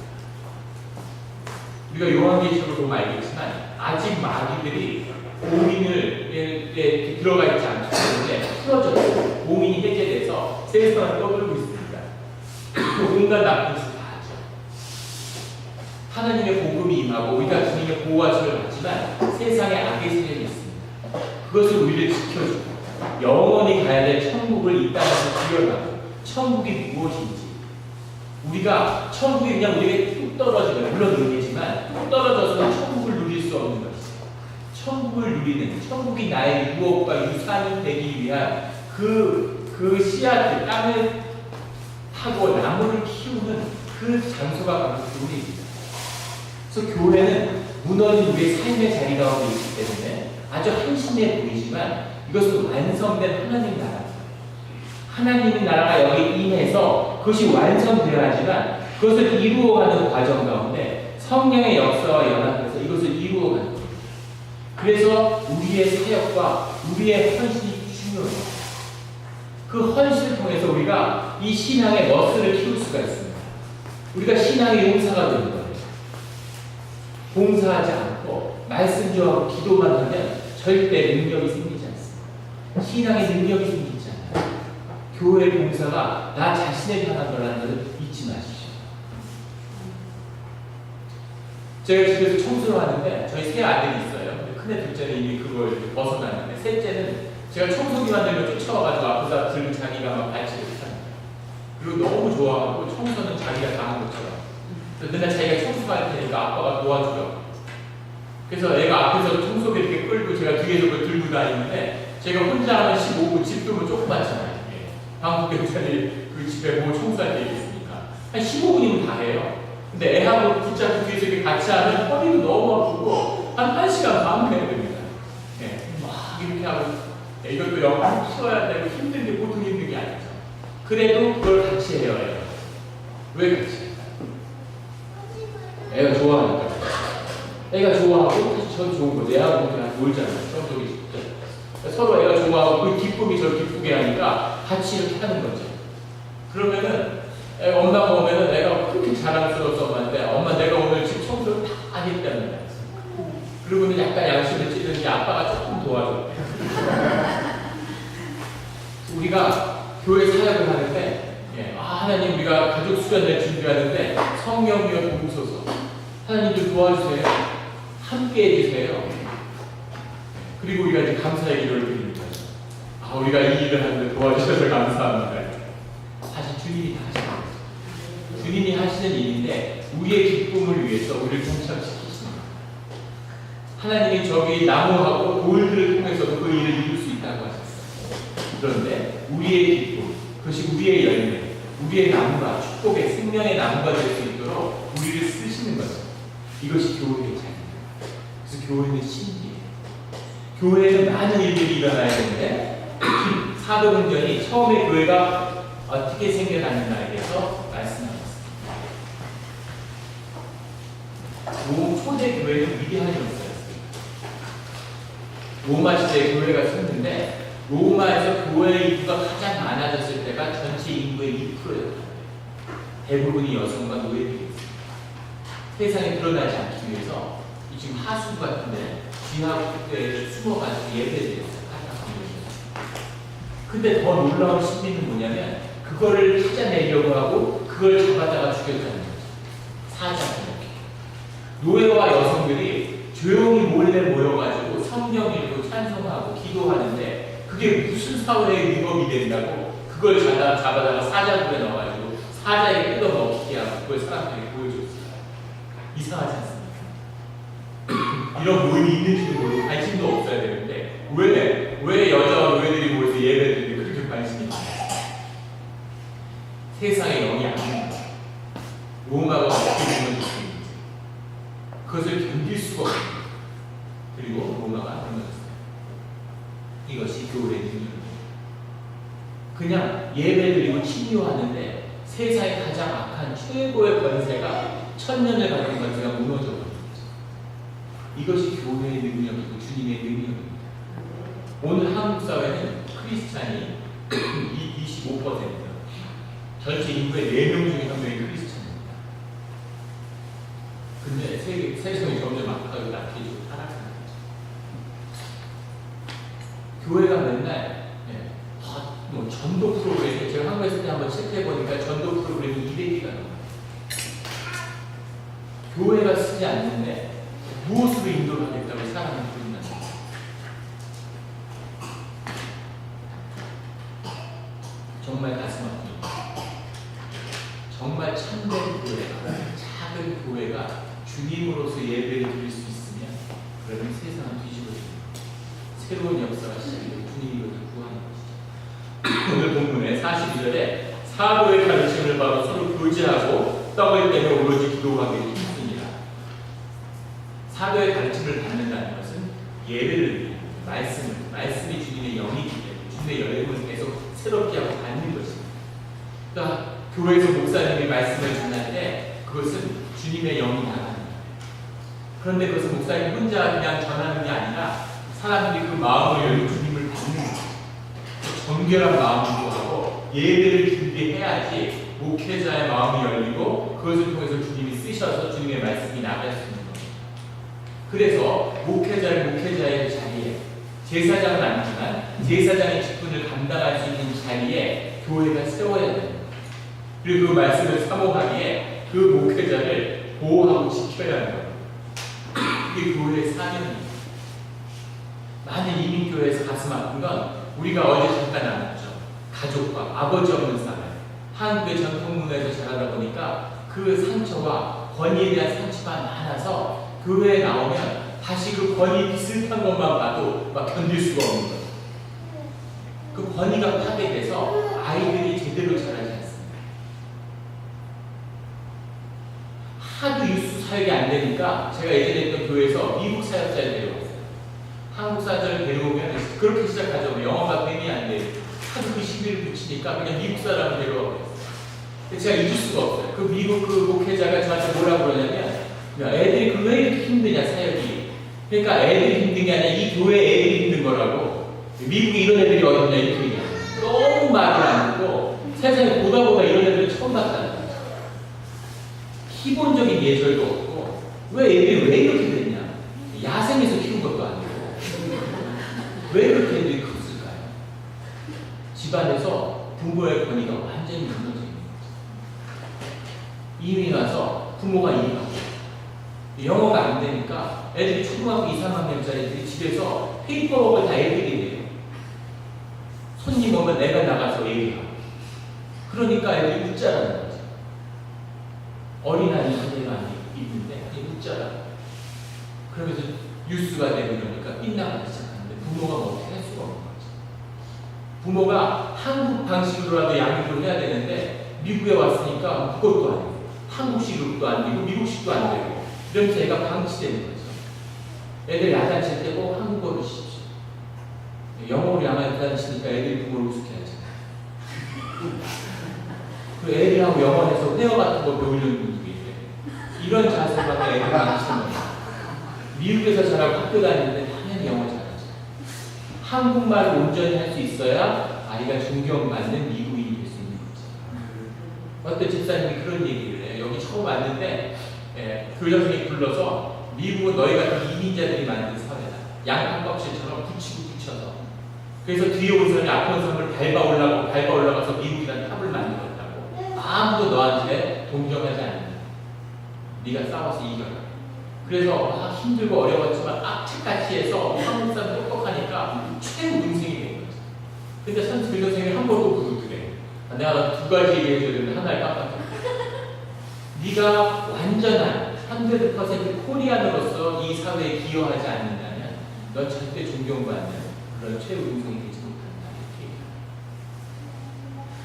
우리가 요한계시록을 보면 알겠지만 아직 마귀들이 봉인을 이렇게 들어가 있지 않기 때문에 풀어졌고 봉인이 해제돼서 세상을 떠들고 있습니다. 온갖 나쁜 짓을 다 하죠. 하나님의 복음이 임하고 우리가 주님의 보호하심을 받지만 세상에 악의 세력이 있습니다. 그것을 우리를 지켜주고 영원히 가야 될 천국을 이 땅에서 구현하고 천국이 무엇인지 우리가 천국이 그냥 우리에게 뚝 떨어지면 물론 의미지만 뚝 떨어져서는 천국을 누릴 수 없는 것이죠. 천국을 누리는 천국이 나의 유업과 유산이 되기 위한 그 씨앗을 땅을 하고 나무를 키우는 그 장소가 바로 교회입니다. 그래서 교회는 무너진 우리의 삶의 자리 가운데 있기 때문에 아주 한심해 보이지만 이것은 완성된 하나님 나라입니다. 하나님의 나라가 여기 임해서 그것이 완성되어야지만 그것을 이루어가는 과정 가운데 성령의 역사와 연합해서 이것을 이루어가는 거예요. 그래서 우리의 사역과 우리의 헌신이 중요해요. 그 헌신을 통해서 우리가 이 신앙의 머슬을 키울 수가 있습니다. 우리가 신앙의 용사가 되는 거예요. 봉사하지 않고 말씀 좋아하고 기도만 하면 절대 능력이 생기지 않습니다. 신앙의 능력이 생기지 않아요. 교회 봉사가 나 자신을 향한 거라는 것을 잊지 마십시오. 제가 집에서 청소를 하는데 저희 세 아들이 있어요. 큰애 둘째는 이미 그걸 벗어났는데 셋째는 제가 청소기만 들면 쫓아와가지고 앞에다 들고 자기가 막 발치를 합니다. 그리고 너무 좋아하고 청소는 자기가 다 하는 것처럼. 그래서 맨날 자기가 청소할 테니까 아빠가 도와주라고. 그래서 애가 앞에서 청소기 이렇게 끌고 제가 뒤에서 그걸 들고 다니는데 제가 혼자 하면 15분, 집도 뭐 조그맣잖아요. 방금 경찰이 그 집에 뭐 청소할 때 있으니까 한 15분이면 다 해요. 근데 애하고 붙잡고 뒤에서 이렇게 같이 하면 허리도 너무 아프고 한 1시간 반 해야 됩니다. 막 이렇게 하고 이것도 영상 키워야 되고 힘든 게 보통 힘든 게 아니죠. 그래도 그걸 같이 해요. 왜 같이 할까요? 애가 좋아하니까. 애가 좋아하고 사실 전 좋은 거. 내하고 그냥 놀잖아요. 저기 서로 애가 좋아하고 그 기쁨이 저를 기쁘게 하니까 같이 이렇게 하는 거죠. 그러면은 애가 엄마가 오면은 애가 그렇게 자랑스러워서 엄마한테 엄마 내가 오늘 집 청소를 다 하겠다는 거야. 그러고는 약간 양심을 찌든지 아빠가 조금 도와줘. 우리가 교회 사역을 하는데 하나님 우리가 가족 수련회 준비하는데 성령이여 도우소서. 하나님 좀 도와주세요. 함께 해주세요. 그리고 우리가 이제 감사의 기도를 드립니다. 우리가 이 일을 하는데 도와주셔서 감사합니다. 사실 주님이 다 하시는 거예요. 주님이 하시는 일인데 우리의 기쁨을 위해서 우리를 동참시키십니다. 하나님이 저기 나무하고 돌들을 통해서도 그 일을 이룰 수 있다고 하셨어요. 그런데 우리의 기쁨, 그것이 우리의 열매, 우리의 나무가 축복의 생명의 나무가 될 수 있도록 우리를 쓰시는 거죠. 이것이 교회의 자리입니다. 그래서 교회는 신비예요. 교회에는 많은 일들이 일어나야 되는데 사도행전이 처음에 교회가 어떻게 생겨났는가에 대해서 말씀하셨습니다. 초대 교회는 위대한 역사였습니다. 로마 시대에 교회가 섰는데 로마에서 교회 인구가 가장 많아졌을 때가 전체 인구의 2%였다. 대부분이 여성과 노예들이었습니다. 세상에 드러나지 않기 위해서 지금 하수구 같은데 지하국대에 숨어가지고 예배드렸어요. 근데 더 놀라운 신비는 뭐냐면 그거를 찾아내려고 하고 그걸 잡아다가 죽였다는 거죠. 사자들에게. 노예와 여성들이 조용히 몰래 모여가지고 성경 읽고 찬송하고 기도하는데 그게 무슨 사회의 위법이 된다고 그걸 잡아다가 사자굴에 넣어가지고 사자에게 뜯어먹히게 하고 그걸 사람들에게 보여줬어요. 이상하지 않습니까? 이런 모임이 있는지도 모르고 관심도 없어야 되는데 왜 여자와 노예들이 모여서 예배드리는데 그렇게 관심이 많아요? 세상에 영이 안 됩니다. 로마가 어떻게 보면 좋습니다. 그것을 견딜 수가 없습니다. 그리고 로마가 무너졌어요. 이것이 교회의 능력입니다. 그냥 예배드리고 치료하는데 세상에 가장 악한 최고의 권세가 천년을 가진 권세가 무너져버립니다. 이것이 교회의 능력이고 주님의 능력입니다. 오늘 한국 사회는 크리스찬이 25%, 전체 인구의 4명 중에 1명이 크리스찬입니다. 근데 세상이 점점 악하고 낙해지고 타락하는 거죠. 교회가 맨날 뭐 전도 프로그램, 제가 한국에 있을 때 한번 체크해보니까 전도 프로그램이 200개가 넘어요. 교회가 쓰지 않는데 무엇으로 인도를 하겠다고 사람을 부른다는 거예요. 정말 가슴 아픕니다. 정말 참된 교회가, 작은 교회가 주님으로서 예배를 드릴 수 있으면 그러면 세상은 뒤집어집니다. 새로운 역사가 시작되고 주님이 이것을 구하는 것이죠. 오늘 본문의 42절에 사도의 가르침을 바로 서로 교제하고 떡을 떼며 오로지 기도하기를 힘씁니다. 사도의 가르침을 받는다는 것은 예배를 말씀이 주님의 영이기 때문에 주님의 열림을 계속 새롭게 하고 받는 것입니다. 그러니까 교회에서 목사님이 말씀을 전할 때 그것은 주님의 영이 나가는 거예요. 그런데 그것은 목사님 혼자 그냥 전하는 게 아니라 사람들이 그 마음을 열고 주님을 받는 거예요. 정결한 마음으로 하고 예배를 준비해야지 목회자의 마음이 열리고 그것을 통해서 주님이 쓰셔서 주님의 말씀이 나갈 수 있는 거예요. 그래서 목회자의 자리에 제사장은 아니지만 제사장의 직분을 감당할 수 있는 자리에 교회가 세워야 됩니다. 그리고 그 말씀을 사모하기에 그 목회자를 보호하고 지켜야 하는 거예요. 그게 교회의 사명입니다. 많은 이민교회에서 가슴 아픈 건 우리가 어제 잠깐 나눴죠. 가족과 아버지 없는 사람. 한국의 전통 문화에서 자라다 보니까 그 상처와 권위에 대한 상처가 많아서 교회에 나오면 다시 그 권위 비슷한 것만 봐도 막 견딜 수가 없는 거예요. 그 권위가 파괴돼서 아이들이 제대로 자라지 않습니다. 하도 유수 사역이 안 되니까 제가 예전에 있던 교회에서 미국 사역자를 데려왔어요. 한국 사람들을 데려오면 그렇게 시작하죠. 영어가 뱀이 안 돼요. 하도 그 시비를 붙이니까 그냥 미국 사람을 데려오고 있어요. 제가 잊을 수가 없어요. 그 미국 그 목회자가 저한테 뭐라고 그러냐면 애들이 왜 이렇게 힘드냐 사역이. 그러니까 애들이 힘든 게 아니라 이 교회 애들이 힘든 거라고. 미국에 이런 애들이 어딨냐 이렇게 얘기해요. 너무 말을 안 듣고 세상에 보다 이런 애들을 처음 봤다는 거죠. 기본적인 예절도 없고 왜 애들이 왜 이렇게 됐냐? 야생에서 키운 것도 아니고 왜 이렇게 애들이 컸을까요? 집안에서 부모의 권위가 완전히 무너져 있는 거죠. 이미 와서 부모가 일이 바뀌어요. 영어가 안 되니까 애들이 초등학교 2, 3학년짜리 애들이 집에서 페이퍼워크를 다 애들이 해요. 손님 오면 내가 나가서 얘기하고. 그러니까 애들이 웃자라는 거죠. 어린아이 그대로 안 입는데 그냥 웃자라는 거죠. 그러면서 뉴스가 되고 이러니까 빗나가기 시작하는데 부모가 뭐 어떻게 할 수가 없는 거죠. 부모가 한국 방식으로라도 양육을 해야 되는데 미국에 왔으니까 그것도 아니고 한국식으로도 안 되고 미국식도 안 되고 이러면서 애가 방치되는 거죠. 애들 야단칠 때 꼭 한국어로 시죠. 영어로 야단치니까 애들이 부모를 우습게하죠. 그 애들하고 영어에서 회화 같은 거 배우려는 분들이 있어요. 이런 자세가 애들 방치는 거예요. 미국에서 자라고 학교 다니는데 당연히 영어 잘하죠. 한국말을 온전히 할 수 있어야 아이가 존경받는 미국인이 될 수 있는 거죠. 어떤 집사님이 그런 얘기를 해요. 여기 처음 왔는데 교장선생님이 불러서 미국은 너희 같은 이민자들이 만든 사회다. 양파 껍질처럼 붙이고 붙여서. 그래서 뒤에 온 사람이 앞에 온 사람을 밟아 올라가서 미국이라는 탑을 만들었다고. 아무도 너한테 동정하지 않는다. 네가 싸워서 이겨라. 그래서 막 힘들고 어려웠지만 악착같이 해서 한국 사람 똑똑하니까 최고 능생이 된 거죠. 근데 교장선생님이 한 번도 그러더래. 내가 두 가지 얘기해줘야 되는데 하나를 깜빡했어. 네가 완전한 100% 코리안으로서 이 사회에 기여하지 않는다면 넌 절대 존경받는 그런 최고 능성이 되지 못한다. 이렇게.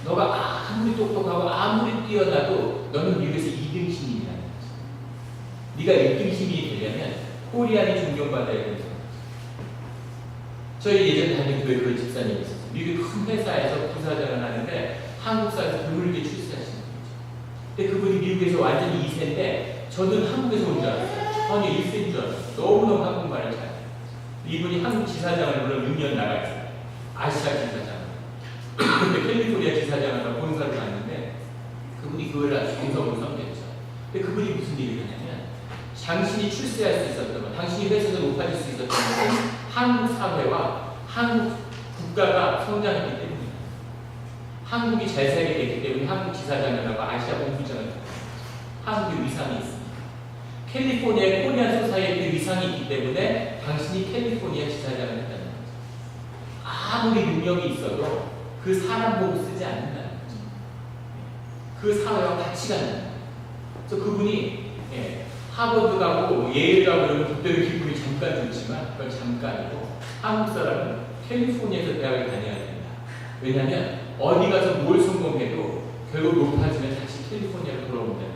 너가 아무리 똑똑하고 아무리 뛰어나도 너는 미국에서 2등 시민이라는 거지. 네가 1등 시민이 되려면 코리안이 존경받아야 되는 거지. 저희 예전 다니는 교회 그 집사님이 있었어요. 미국 큰 회사에서 부사장을 하는데 한국 사회에서 드물게 출세하시는 거죠. 근데 그분이 미국에서 완전히 2세인데 저는 한국에서 온 줄 알았어요. 아니 1세인 줄 알았어요. 너무너무 한국말을 잘해요. 이분이 한국 지사장을 물론 6년 나가 있어요. 아시아 지사장. 근데 캘리포니아 지사장을 본사를 갔는데 그분이 교회를 아주 정성으로 섬겼죠. 근데 그분이 무슨 얘기를 하냐면 당신이 출세할 수 있었던 것, 당신이 회사에서 높아질 수 있었던 것은 한국 사회와 한국 국가가 성장했기 때문이다. 한국이 잘 살게 됐기 때문에 한국 지사장을 하고 아시아 본부장을 하고 한국의 위상이 있습니다. 캘리포니아의 코리안 소사이어티의 위상이 있기 때문에 당신이 캘리포니아 지사장을 했다는 거죠. 아무리 능력이 있어도 그 사람 보고 쓰지 않는다는 거죠. 그 사회와 같이 가는 거예요. 그래서 그분이 하버드 가고 예일 가고 이러면 그때는 기분이 잠깐 좋지만 그건 잠깐이고 한국 사람은 캘리포니아에서 대학을 다녀야 된다. 왜냐하면 어디 가서 뭘 성공해도 결국 높아지면 다시 캘리포니아로 돌아온다는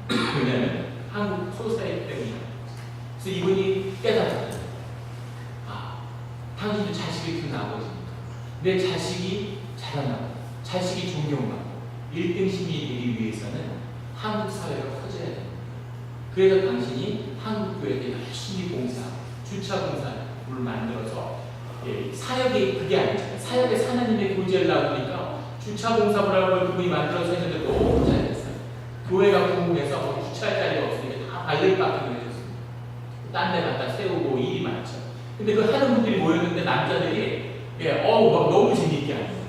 거예요. 왜냐하면 한국 소사이어티 때문이다. 그래서 이분이 깨달았어요. 당신도 자식을 키우는 아버지니까 내 자식이 자라나고 자식이 존경받고 1등 시민이 되기 위해서는 한국 사회가 커져야 됩니다. 그래서 당신이 한국 교회에 열심히 봉사하고 주차 공사를 만들어서 사역이 그게 아니잖아요. 사역에 하나님의 교제를 나누니까 주차 공사를 하고 그분이 만들어서 했는데 너무 잘 됐어요. 교회가 궁금해서 주차할 자리가 없으니까 다 발레 파킹을 해줬습니다. 딴 데 갖다 세우고 일이 많죠. 근데 그 하는 분들이 모였는데 남자들이 막 너무 재밌게 하는 거예요.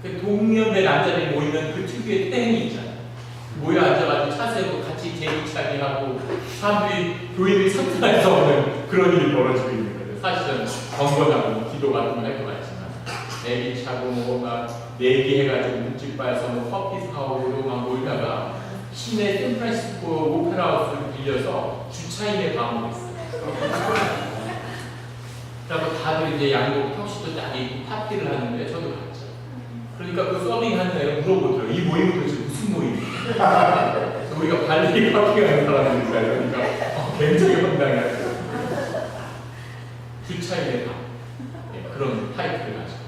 그 동년배 남자들이 모이면 그 특유의 땡이 있잖아요. 모여 앉아가지고 차 세우고 같이 제기차기 하고 사람들이 교인들이 상상해서 오는 그런 일이 벌어지고 있는 거예요. 사실은 경건하고 기도 같은 거 할 것 같지만 내기 차고 막 내기해가지고 묵집 봐서 커피 사오고 막 놀다가 시내 샌프란시스코 오페라하우스를 빌려서 주차임에 방문했어요. 그리고 다들 이제 양복 턱시도 딱 입고 파티를 하는데 저도 갔죠. 그러니까 그 서빙하는 애가 물어보더라고요. 이 모임은 도대체 무슨 모임이에요? 우리가 발레 파킹하는 사람들이니까 그러니까 굉장히 황당해요. 주차임에 방 그런 타이틀을 가지고.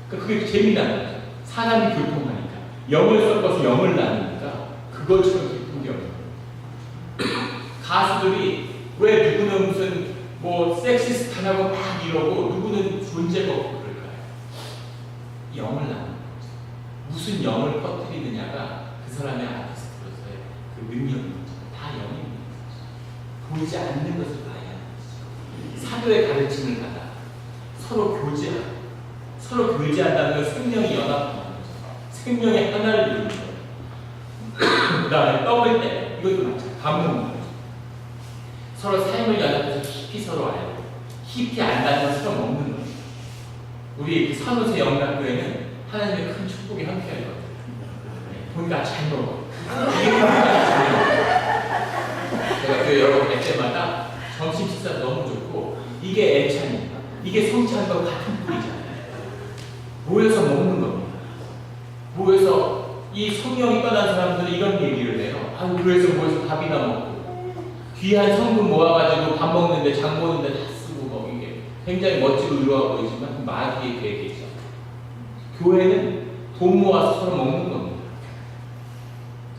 그러니까 그게 재미나는 거죠. 사람이 교통하니까 영을 섞어서 영을 나누니까 그것처럼 기쁜 게 없는 거예요. 가수들이 왜 누구는 무슨 섹시스타라고 막 이러고 누구는 존재가 없고 그럴까요? 영을 나누는 거죠. 무슨 영을 퍼뜨리느냐가 그 사람의 아티스트로서의 그 능력인 거죠. 다 영입니다. 보이지 않는 것을 봐야 하는 것이죠. 사도의 가르침을 받아 서로 교제하고, 서로 교제한다는 건 생명이 연합하는 거죠. 생명의 하나를 이루는 거예요. 그 다음에 떡을 때 이것도 마찬가지. 밥 먹는 거죠. 서로 삶을 연합해서 깊이 서로 알고, 깊이 안다는 걸 서로 먹는 거죠. 우리 산호세 영락교회는 하나님의 큰 축복이 함께할 거예요. 보니까 잘 먹어. 이게 제가 교회 여러 번 갈 때마다 점심 식사 너무 좋고, 이게 애찬입니다. 이게 성찬과 같은 뿌리잖아요. 모여서 먹는 겁니다. 모여서 이 성령이 떠난 사람들은 이런 얘기를 해요. 아유, 그래서 모여서 밥이나 먹고 귀한 성분 모아가지고 밥 먹는데 장 보는데 다 쓰고 뭐 이게 굉장히 멋지고 의로워 보이지만 마귀의 계획이죠. 교회는 돈 모아서 서로 먹는 겁니다.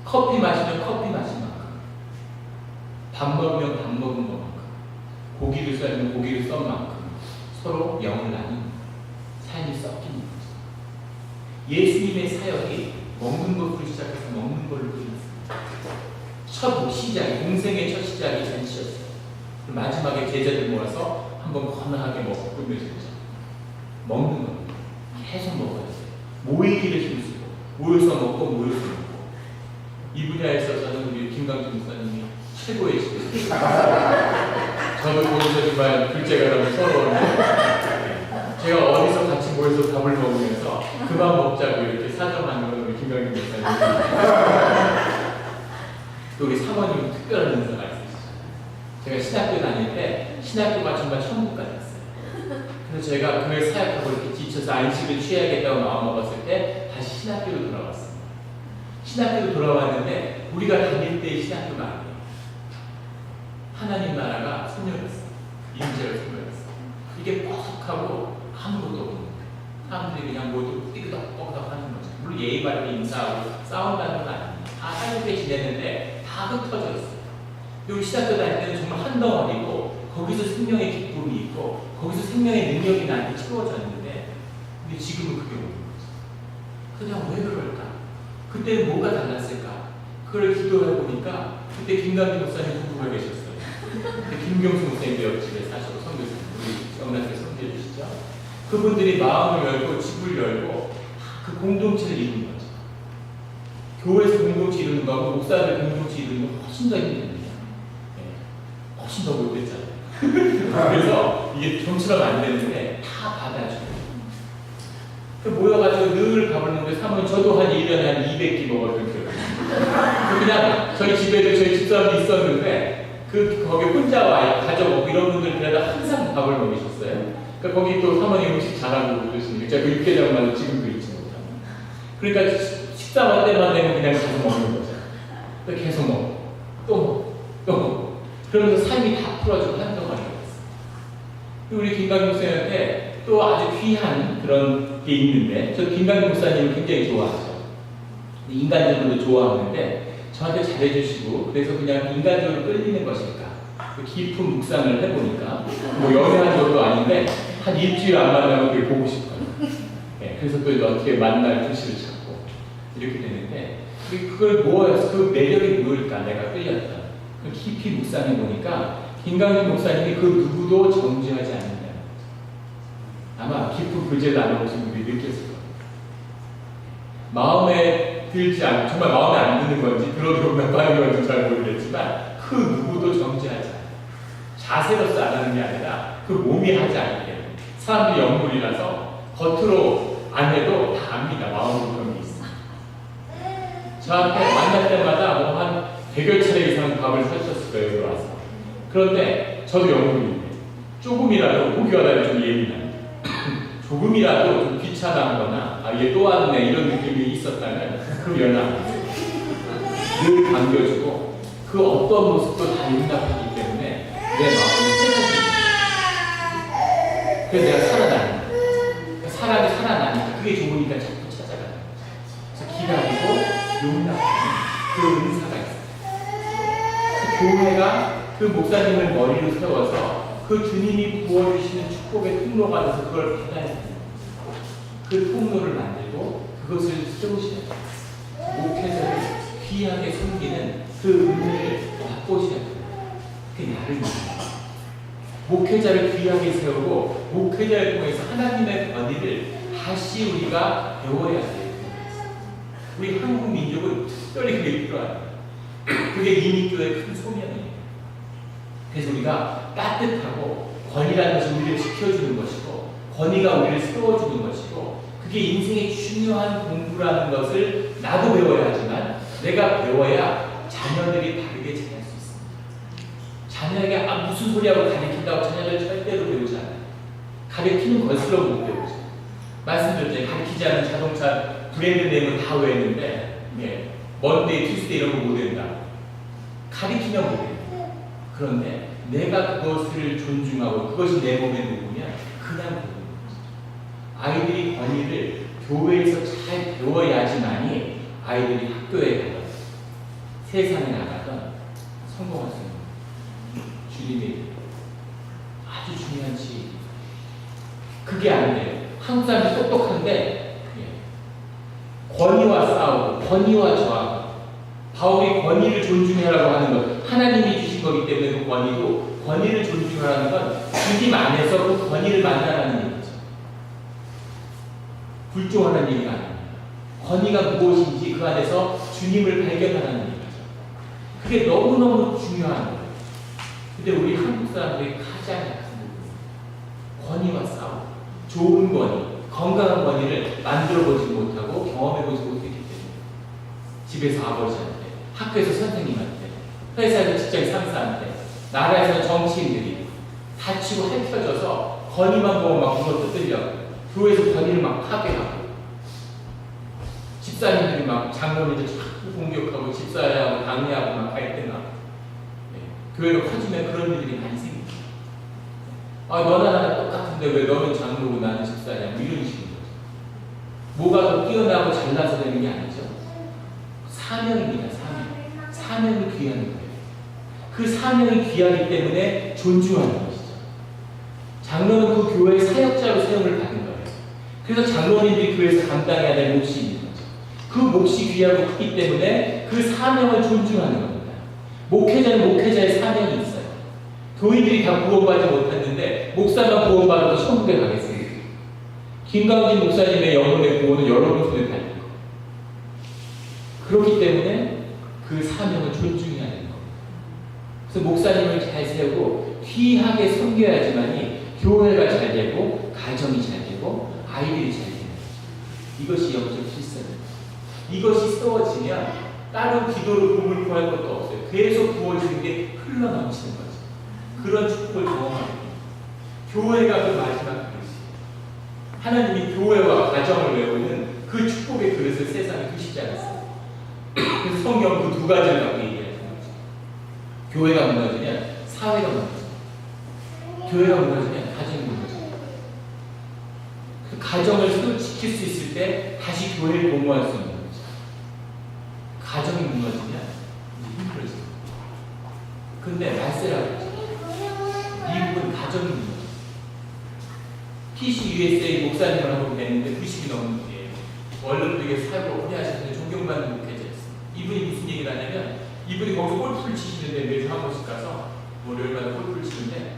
커피 마시면 커피 마신 만큼, 밥 먹으면 밥 먹은 것만큼, 고기를 썰면 고기를 썬 만큼 서로 영을 나누는 삶이 섞이는 거죠. 예수님의 사역이 먹는 것으로 시작해서 먹는 걸로 끝났습니다. 첫 시작이, 공생의 첫 시작이 잔치였어요. 마지막에 제자들 모아서 한번 건강하게 먹고 끝내줬죠. 먹는 겁니다. 계속 먹어야 돼요. 모이기를 힘쓰고, 모여서 먹고 모여서 먹고. 이 분야에 있어서는 우리 김강준 목사님이 최고의 지도. 저도 거기서 정말 둘째가 너무 서러운데, 제가 어디서 같이 모여서 밥을 먹으면서 그만 먹자고 이렇게 사정하는 건 우리 김강준 목사님. 또 우리 사모님 특별한 은사가 있으시죠. 제가 신학교 다닐 때 신학교가 정말 천국 같았어요. 그래서 제가 교회 사역하고 이렇게 지쳐서 안식을 취해야겠다고 마음먹었을 때 다시 신학교로 돌아왔습니다. 신학교로 돌아왔는데 우리가 다닐 때의 신학교가 아니에요. 하나님 나라가 소멸했어요. 임재가 소멸했어요. 이게 뻑하고 아무것도 없는 거예요. 사람들이 그냥 모두 띠그덕 하는 거죠. 물론 예의 바르게 인사하고 싸운다는 건 아니에요. 다 사이좋게 지내는데 다 흩어져 있어요. 그리고 시작도 다닐 때는 정말 한 덩어리고 거기서 생명의 기쁨이 있고 거기서 생명의 능력이 나한테 채워졌는데, 근데 지금은 그게 없는 거죠. 그냥 왜 그럴까? 그때는 뭐가 달랐을까? 그걸 기도해 보니까 그때 김강진 목사님 부부가 계셨어요. 그때 김경수 목사님 옆집에 사셔서 선교사님, 우리 영락교회 선교해 주시죠. 그분들이 마음을 열고 집을 열고 그 공동체를 이루는 거죠. 교회에서 공동체 이루는 거하고 목사들 공동체 이루는 거 훨씬 더 힘듭니다. 네. 훨씬 더 못됐잖아요. 그래서 이게 좀처럼 안 되는데 다 받아줘요. 그 모여가지고 늘 밥을 먹는데 사모님 저도 한 1년에 한 200끼 먹었던 기억이 나요. 그냥 저희 집에도 저희 집사람도 있었는데 거기 혼자 와요. 가족 오고 이런 분들 데려다 항상 밥을 먹이셨어요. 그러니까 거기 또 사모님 음식 잘하고 그러시니까 제가 그 육개장만은 지금도 잊지 못합니다. 그러니까 식사할 때만 되면 그냥 가서 먹는 거죠. 계속 먹고 또 먹고 또 먹고 그러면서 삶이 다 풀어지고 한 덩어리가 됐어요. 우리 김강준 목사님한테 또 아주 귀한 그런 게 있는데, 저 김강준 목사님을 굉장히 좋아하죠. 인간적으로도 좋아하는데 저한테 잘해주시고, 그래서 그냥 인간적으로 끌리는 것일까? 깊은 묵상을 해보니까 뭐 연애한 것도 아닌데 한 일주일 안 만나면 그게 보고 싶어요. 네, 그래서 또 어떻게 만날 표시를 찾고 이렇게 되는데, 그걸 뭐였어? 그 매력이 뭘까? 내가 끌렸다. 깊이 묵상해 보니까 김강진 목사님이 그 누구도 정죄하지 않는다는 거죠. 아마 깊은 교제 나눠보신 분들이 느꼈을 겁니다. 마음에 들지 않고, 정말 마음에 안 드는 건지 들어도 나빠하는 건지 잘 모르겠지만 그 누구도 정죄하지 않아요. 자세로서 안 하는 게 아니라 그 몸이 하지 않게. 사람들이 영물이라서 겉으로 안 해도 다 압니다. 마음으로 그런 게 있어요. 저한테 만날 때마다 뭐 한 100여 차례 이상 밥을 사주셨을 거예요, 여기 와서. 그런데 저도 영물인데 조금이라도 보기와다는 좀 예민합니다. 조금이라도 좀 귀찮아하거나 얘 또 왔네 이런 느낌이 있었다면 그러면 늘 반겨주고 그 어떤 모습도 다 용납하기 때문에 내 마음은 새롭습니다. 그래서 내가 살아나는 거예요. 사람이 살아나니까 그게 좋으니까 자꾸 찾아가는 거예요. 그래서 기다리고 용납하는 그 은사가 있어요. 교회가 그 목사님을 머리로 세워서 그 주님이 부어주시는 축복의 통로가 돼서 그걸 받아야 됩니다. 그 통로를 만들고 그것을 세우시는 목회자를 귀하게 섬기는 그 은혜를 맛보셔야 돼요. 그게 나를 믿어요. 목회자를 귀하게 세우고 목회자를 통해서 하나님의 권위를 다시 우리가 배워야 돼요. 우리 한국 민족은 특별히 그게 필요합니다. 그게 이민교의 큰 소명이에요. 그래서 우리가 따뜻하고 권위라는 것이 우리를 지켜주는 것이고 권위가 우리를 세워주는 것이고 그게 인생의 중요한 공부라는 것을 나도 배워야 하지만 내가 배워야 자녀들이 바르게 자랄 수 있습니다. 자녀에게 무슨 소리하고 가르친다고 자녀들 절대로 배우지 않아요. 가르치는 것으로 못 배우죠. 말씀드렸잖아요. 가르치지 않은 자동차 브랜드 네임은 다 외웠는데 먼데이, 투스데이 이런 거 못 외운다. 가르치면 못 외워요. 그런데 내가 그것을 존중하고 그것이 내 몸에 녹으면 그냥 배우는 거죠. 아이들이 권위를 교회에서 잘 배워야지만이 아이들이 학교에 가든 세상에 나가든 성공할 수 있는 주님의 아주 중요한 지혜입니다. 그게 안 돼요. 한국 사람들이 똑똑한데 권위와 싸우고 권위와 저하고 바울이 권위를 존중하라고 하는 것 하나님이 주신 거기 때문에 그 권위도 권위를 존중하라는 건 주님 안에서 그 권위를 만나라는 얘기죠. 불종하는 얘기가 아닙니다. 권위가 무엇인지 그 안에서 주님을 발견하라는 얘기죠. 그게 너무너무 중요한 거예요. 근데 우리 한국 사람들이 가장 약한 부분은 권위와 싸움, 좋은 권위, 건강한 권위를 만들어보지 못하고 경험해보지 못했기 때문에 집에서 아버지한테, 학교에서 선생님한테, 회사에서 직장 상사한테, 나라에서 정치인들이 다치고 핥혀져서 권위만 보고 막 물어 뜯으려고 교회에서 권위를 막 파괴하고 집사님들이 막 장로님들 자꾸 공격하고 집사하고 당회하고 막 갈등하고 교회가 커지면 그런 일들이 많이 생깁니다. 너나 나나 똑같은데 왜 너는 장로고 나는 집사냐 뭐 이런 식인 거죠. 뭐가 더 뛰어나고 잘나서 되는 게 아니죠. 사명입니다. 사명을 귀하는 거예요. 그 사명이 귀하기 때문에 존중하는 것이죠. 장로는 그 교회의 사역자로 세움을 받은 거예요. 그래서 장로님들이 교회에서 감당해야 될 몫이 있는 거죠. 그 몫이 귀하고 크기 때문에 그 사명을 존중하는 겁니다. 목회자는 목회자의 사명이 있어요. 교인들이 다 구원받지 못했는데 목사만 구원받아도 천국에 가겠습니다. 김강진 목사님의 영혼의 구원은 여러분 손에 달린 거예요. 그렇기 때문에 그 사명을 존중해야 되는 겁니다. 그래서 목사님을 잘 세우고 귀하게 섬겨야지만이 교회가 잘 되고 가정이 잘 되고 아이들이 잘 되는 거죠. 이것이 영적 실세입니다. 이것이 세워지면 다른 기도를 꿈을 구할 것도 없어요. 계속 부어지는 게 흘러넘치는 거죠. 그런 축복을 경험하게 됩니다. 교회가 그 마지막 그릇이에요. 하나님이 교회와 가정을 외우는 그 축복의 그릇을 세상에 두시지 않았어요. 그래서 성경 그 두 가지를 갖고 얘기하는 거죠. 교회가 무너지면 사회가 무너져요. 교회가 무너지면 가정이 무너져요. 그 가정을 지킬 수 있을 때 다시 교회를 공모할 수 있는 거죠. 가정이 무너지면 힘들어져요. 근데 말세라고 했죠. 미국은 가정이 무너져요. PCUSA 목사님을 한번 뵀는데 90이 넘는 분이에요. 월드브릭에 살고 혼자하시는데 존경받는 목회자였어요. 이분이 무슨 얘기를 하냐면 이분이 거기서 골프를 치시는데 매주 한 번씩 가서 월요일마다 골프를 치는데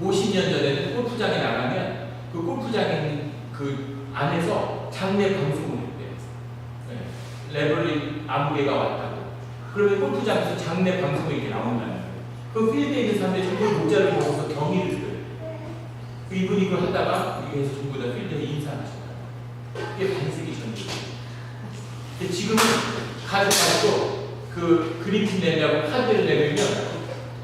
50년 전에는 골프장에 나가면 그 골프장에 있는 그 안에서 장례 방송을 했대요. 레버리 아무개가 왔다고. 그러면 골프장에서 장례 방송이 이렇게 나온다는 거예요. 그 필드에 있는 사람들이 전부 모자를 벗어서 경의를 드려요. 이분이 그걸 하다가 여기에서 전부 다 필드에 인사를 하셨다. 이게 반세기 전이에요. 근데 지금은 가지고 그 그림팀 내냐고 카드를 내면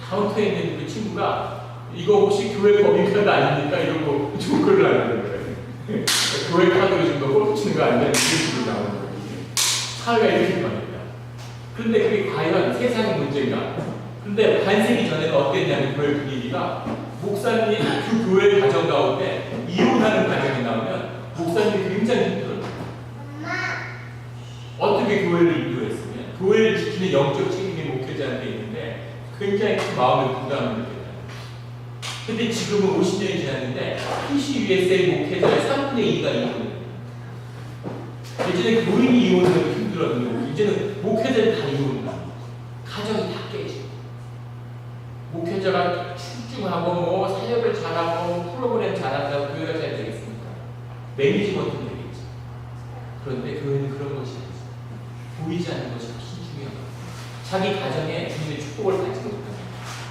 카운터에 있는 그 친구가 이거 혹시 교회 법인카드 아닙니까? 이러고 조크를 하는 거예요. 교회 카드로 지금 너 골프 치는 거 아니냐? 이런 식으로 나오는 거예요. 사회가 이렇게 변합니다. 그런데 그게 과연 세상의 문제인가? 근데 반세기 전에는 어땠냐면 교회 분위기가 목사님이 그 교회 가정 가운데 이혼하는 가정이 나오면 목사님이 굉장히 힘들어요. 어떻게 교회를 인도했으면 교회를 지키는 영적 책임이 목회자한테 있는데 굉장히 큰 마음의 부담을 느꼈다. 근데 지금은 50년이 지났는데 PCUSA 목회자의 3분의 2가 이혼을 예전에 교인이 이혼하면 힘들었는데 이제는 목회자들이 다 이혼을 합니다. 가정이 다 깨지고 목회자가 출중하고 뭐 사역을 잘하고 프로그램 잘한다고 교회가 잘 되겠습니까? 매니지먼트 되겠죠. 그런데 교회는 그런 것이 아니죠. 보이지 않는 것이 훨씬 중요한 거예요. 자기 가정에 주님의 축복을 받지 못하는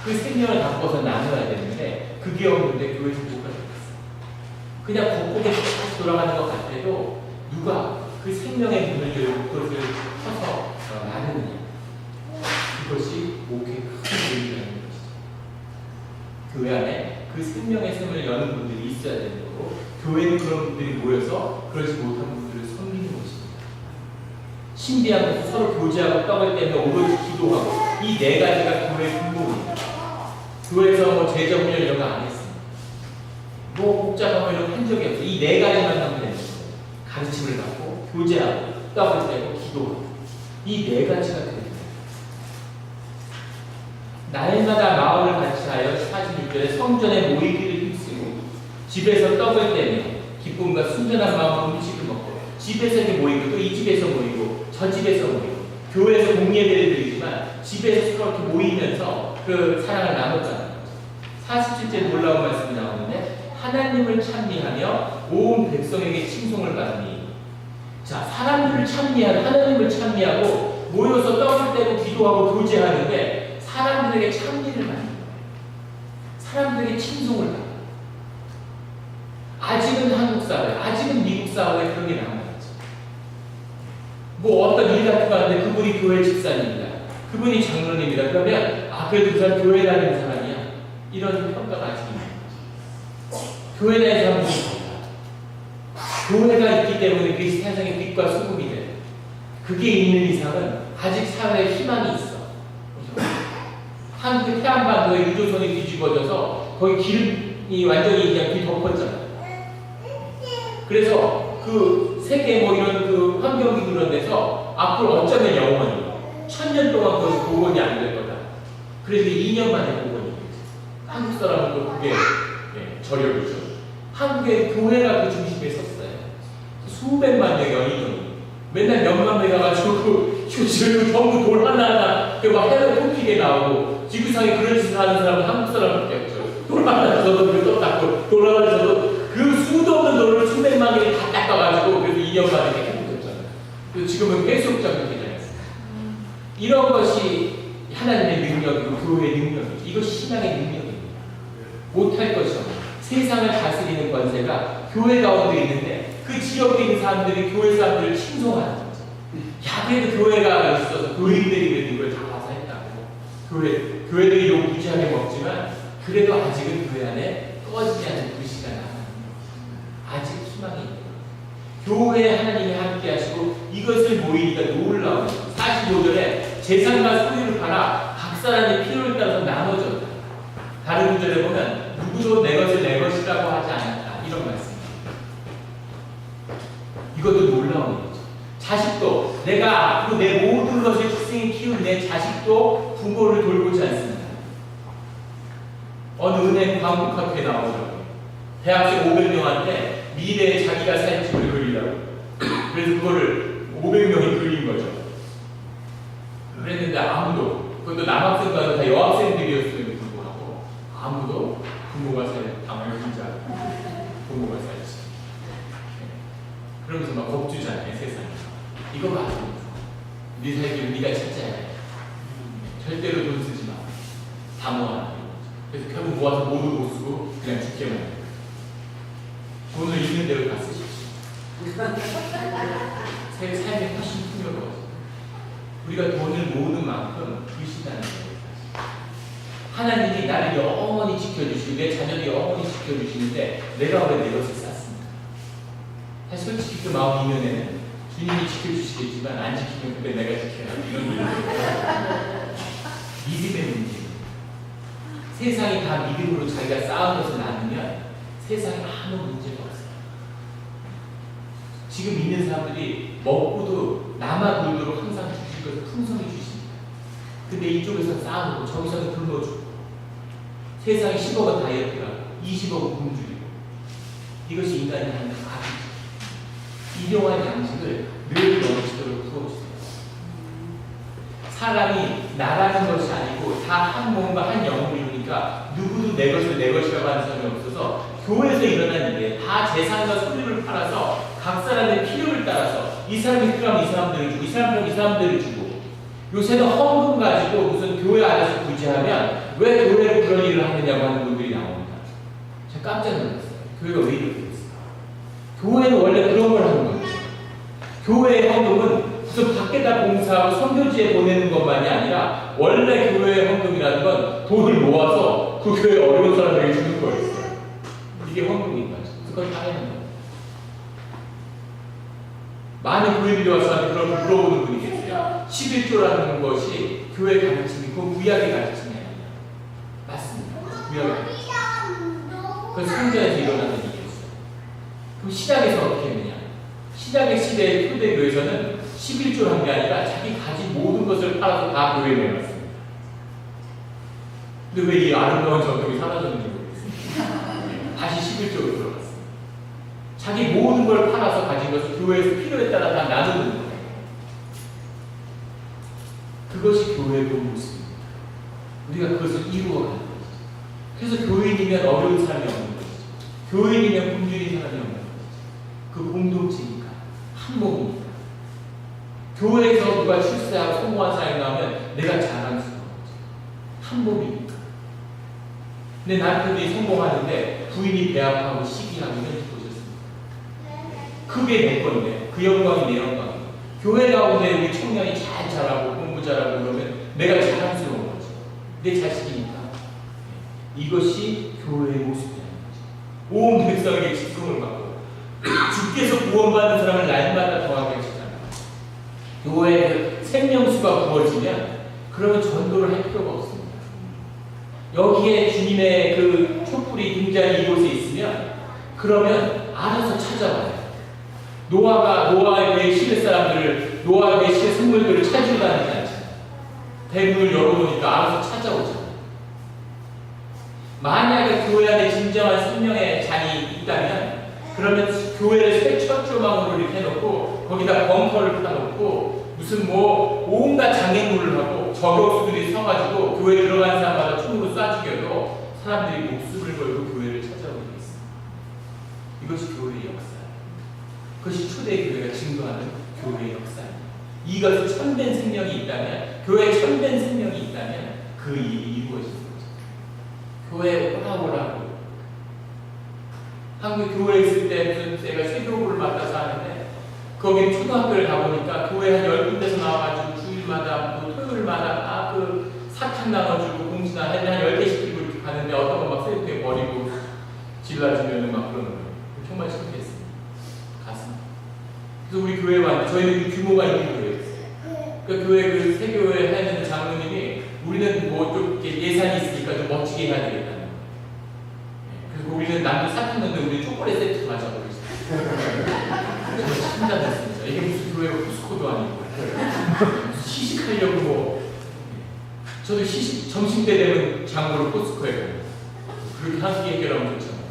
그 생명을 바꿔서 나눠야 되는데 그게 없는데 교회에서 뭐가 되겠어요. 그냥 겉보게 다시 돌아가는 것 같아도 누가 그 생명의 문을 열고 그것을 쳐서 나누느냐. 그것이 목회의 큰 의미라는 것이죠. 교회 안에 그 생명의 샘을 여는 분들이 있어야 되는 거고 교회는 그런 분들이 모여서 그러지 못한 분들을 섬기는 것입니다. 신비한 것은 서로 교제하고 떡을 떼며 오로지 기도하고 이 네 가지가 교회의 근본입니다. 교회에서 뭐 제자 훈련 이런 거 안 했습니다. 뭐 복잡한 거 이런 거 한 적이 없어요. 이 네 가지만 하면 되는 거예요. 가르침을 받고 교제하고 떡을 떼고 기도하고 이 네 가지가 됩니다. 날마다 마음을 같이하여 46절에 성전에 모이기를 힘쓰고 집에서 떡을 떼며 기쁨과 순전한 마음으로 음식을 먹고 집에서 이렇게 모이고 또 이 집에서 모이고 저 집에서 모이고 교회에서 공예배를 드리지만 집에서 그렇게 모이면서 그 사랑을 나눴잖아요. 47절 놀라운 말씀이 나오는데 하나님을 찬미하며 온 백성에게 칭송을 받으니 자 사람들을 찬미하고 하나님을 찬미하고 모여서 떡을 떼고 기도하고 교제하는데 사람들에게 찬미를 받는 거예요. 사람들에게 칭송을 받는 거예요. 아직은 한국 사회, 아직은 미국 사회에 그런 게 남아있죠. 뭐 어떤 일 같은 거 하는데 그분이 교회 집사님이다. 그분이 장로님이다. 그러면 그래도 그 사람 교회 다니는 사람이야. 이런 평가가 아직 있는 거죠. 교회 다니는 사람들이 달라. 교회가 있기 때문에 그게 세상의 빛과 소금이 돼. 그게 있는 이상은 아직 사회에 희망이 있어. 한국 태안반도에 유조선이 뒤집어져서 거기 기름이 완전히 그냥 뒤 덮었잖아요. 그래서 그 세계 뭐 이런 그 환경이 그런 데서 앞으로 어쩌면 영원히 1000년 동안 거기 복원이 안 될 거다. 그래서 2년 만에 복원이 됐어요. 한국 사람은 또 그게 저력이죠. 한국의 교회가 그 중심에 섰어요. 수백만 명의 연인이 맨날 몇만 명 가가지고 휴지를 전부 돌 하나하나 막 해외 토픽에 나오고 지구상에 그런 짓을 하는 사람은 한국 사람밖에 없죠. 돌 하나 저도 또 닦고 돌 하나 저도 그 수도 없는 돌을 수백만 명이 다 닦아가지고 그래서 2년 만에 깨끗해졌잖아요. 그래서 지금은 해수욕장이 되지 않습니까? 이런 것이 하나님의 능력이고 교회의 능력이고 이것이 신앙의 능력입니다. 못할 것이 없어요. 세상을 다스리는 권세가 교회 가운데 있는데 그 지역에 있는 사람들이 교회 사람들을 칭송하는 거죠. 야, 그래도 교회가 있어서 교인들이 그래도 이걸 다 와서 했다고. 교회들이 욕 무지하게 먹지만 그래도 아직은 교회 안에 꺼지지 않는 불씨가 남아있는 거죠. 아직 희망이 있는 거죠. 교회에 하나님이 함께 하시고 이것을 모이니까 놀라운 거죠. 45절에 재산과 소유를 팔아 각 사람의 필요에 따라서 나눠줬다. 다른 구절에 보면 누구도 내 것을 내 것이라고 하지 않았다. 이런 말씀입니다. 이것도 놀라운 일이죠. 자식도 내가 앞으로 내 모든 것을 희생히 키운 내 자식도 부모를 돌보지 않습니다. 어느 은행 광고카페에 나오더라고요. 대학생 500명한테 미래에 자기가 살 집을 그리라고. 그래서 그거를 500명이 그린 거죠. 그랬는데 아무도, 그것도 남학생과는 다 여학생들이었음에도 불구하고 아무도 부모가 살 방을 혼자 부모가 살지. 그러면서 막 겁주잖아요, 세상에. 이거 맞아. 네 살기를 네가 찾아야 해. 절대로 돈 쓰지 마. 다 모아. 그래서 결국 모아서 모두 못 쓰고 그냥 죽게만 해요. 돈을 있는 대로 다 쓰십시오. 삶이 훨씬 풍요로워져. 우리가 돈을 모으는 만큼 불신하는 거예요. 하나님이 나를 영원히 지켜주시고 내 자녀를 영원히 지켜주시는데 내가 왜 내 것을 쌌습니까? 사실 솔직히 그 마음 이면에는 주님이 지켜주시겠지만 안 지키면 그래 내가 지켜야 이런 믿음의 문제입니다. 세상이 다 믿음으로 자기가 쌓은 것을 나누면 세상에 아무 문제가 없어요. 지금 있는 사람들이 먹고도 남아 돌도록 항상 주실 것을 풍성히 주십니다. 근데 이쪽에서 쌓아놓고 저기서는 굶어주고 세상에 10억은 다이어트라고 20억은 굶주리고 이것이 인간이 하는 악이죠. 일용할 양식을 늘 넘치도록 부어주세요. 사람이 나라는 것이 아니고 다 한 몸과 한 영혼을 이루니까 누구도 내 것을 내 것이라고 하는 사람이 없어서 교회에서 일어난 일에 다 재산과 소유를 팔아서 각 사람의 필요를 따라서 이 사람이 필요하면 이 사람들을 주고 이 사람이 필요하면 이 사람들을 주고 요새는 헌금 가지고 무슨 교회 안에서 구제하면 왜 교회를 그런 일을 하느냐고 하는 분들이 나옵니다. 제가 깜짝 놀랐어요. 교회가 왜 이렇게 됐을까? 교회는 원래 그런 걸 하는 거예요. 교회의 헌금은 무슨 밖에다 봉사하고 선교지에 보내는 것만이 아니라 원래 교회의 헌금이라는 건 돈을 모아서 그 교회 어려운 사람에게 주는 거였어요. 이게 헌금인 거죠. 그걸 다 해는 거예요. 많은 교회들이 와서 저한테 그런 걸 물어보는 분이 계세요. 11조라는 것이 교회 가르침이고 구약의 가르침이 아니냐. 맞습니다. 구약의 가르침. 그건 성전에서 일어나는 일이었어요. 그럼 시작에서 어떻게 했느냐? 시작의 시대의 초대교회에서는 11조를 한 게 아니라 자기 가진 모든 것을 팔아서 다 교회에 내놨습니다. 근데 왜 이 아름다운 전통이 사라졌는지 모르겠습니다. 다시 11조로 들어갔습니다. 자기 모든 걸 팔아서 가진 것을 교회에서 필요에 따라 다 나누는 거예요. 그것이 교회의 모습입니다. 우리가 그것을 이루어가는 거죠. 그래서 교인이면 어려운 사람이 없는 것이죠. 교인이면 굶주린 사람이 없는 것이죠. 그 공동체니까 한 몸입니다. 교회에서 누가 출세하고 성공한 사람이 나오면 내가 자랑스러운 거죠. 한 몸이니까. 근데 남편이 성공하는데 부인이 배아파하고 시기하고 이런 보셨습니까? 그게 내 건데 그 영광이 내 영광이에요. 교회 가운데 우리 청년이 잘 자라고 공부 잘하고 그러면 내가 자랑스러운 거죠. 내 자식이니까. 이것이 교회의 모습이라는 거죠. 온 백성에게 직분을 받고 주께서 구원받는 사람을 날마다 더하게 하시잖아요. 교회의 생명수가 부어지면 그러면 전도를 할 필요가 없습니다. 여기에 주님의 그 촛불이 굉장히 이곳에 있으면 그러면 알아서 찾아와요. 노아의 배에 실을 사람들을 노아의 배에 실의 생물들을 찾으러 다니지 않잖아요. 대문을 열어보니까 알아서 찾아오잖아요. 만약에 교회 안에 진정한 생명의 장이 있다면 그러면 교회를 최초조망으로 이렇게 해놓고 거기다 벙커를 파놓고 무슨 뭐 온갖 장애물을 하고 저격수들이 서가지고 교회 들어가는 사람마다 총으로 쏴 죽여도 사람들이 목숨을 걸고 교회를 찾아오게 있습니다. 이것이 교회의 역사예요. 그것이 초대교회가 증거하는 교회의 역사입니다. 이것이 참된 생명이 있다면 교회에 참된 생명이 있다면 그 일이 이루어지는 거죠. 교회에 오라고 한국 교회에 있을 때 무슨 제가 쇄교부를 맡아서 하는데 거기 초등학교를 가보니까 교회 한 10군데서 나와가지고 주일마다 또 토요일마다 그 사탕 나눠주고 공지 한 10개씩 들고 이렇게 가는데 어떤 거 막 쇄교에 버리고 질러주면 막 그러는 거예요. 정말 신기했습니다. 가슴. 그래서 우리 교회에 왔는데 저희는 규모가 있는 교회였어요. 그 교회 그 세교회 하는 장로님이 우리는 뭐 좀 예산이 있으니까 좀 멋지게 해야 되겠다는 거예요. 그래서 우리는 남들 사탕 넣는데 우리 초콜릿 세트 가져가고 있어요. 신기했습니다. 이게 무슨 교회가 코스코도 아니고 무슨 시식하려고 뭐 저도 시식 점심때 되면 장으로 코스코에 가요. 그렇게 한끼 해결하면 좋잖아요.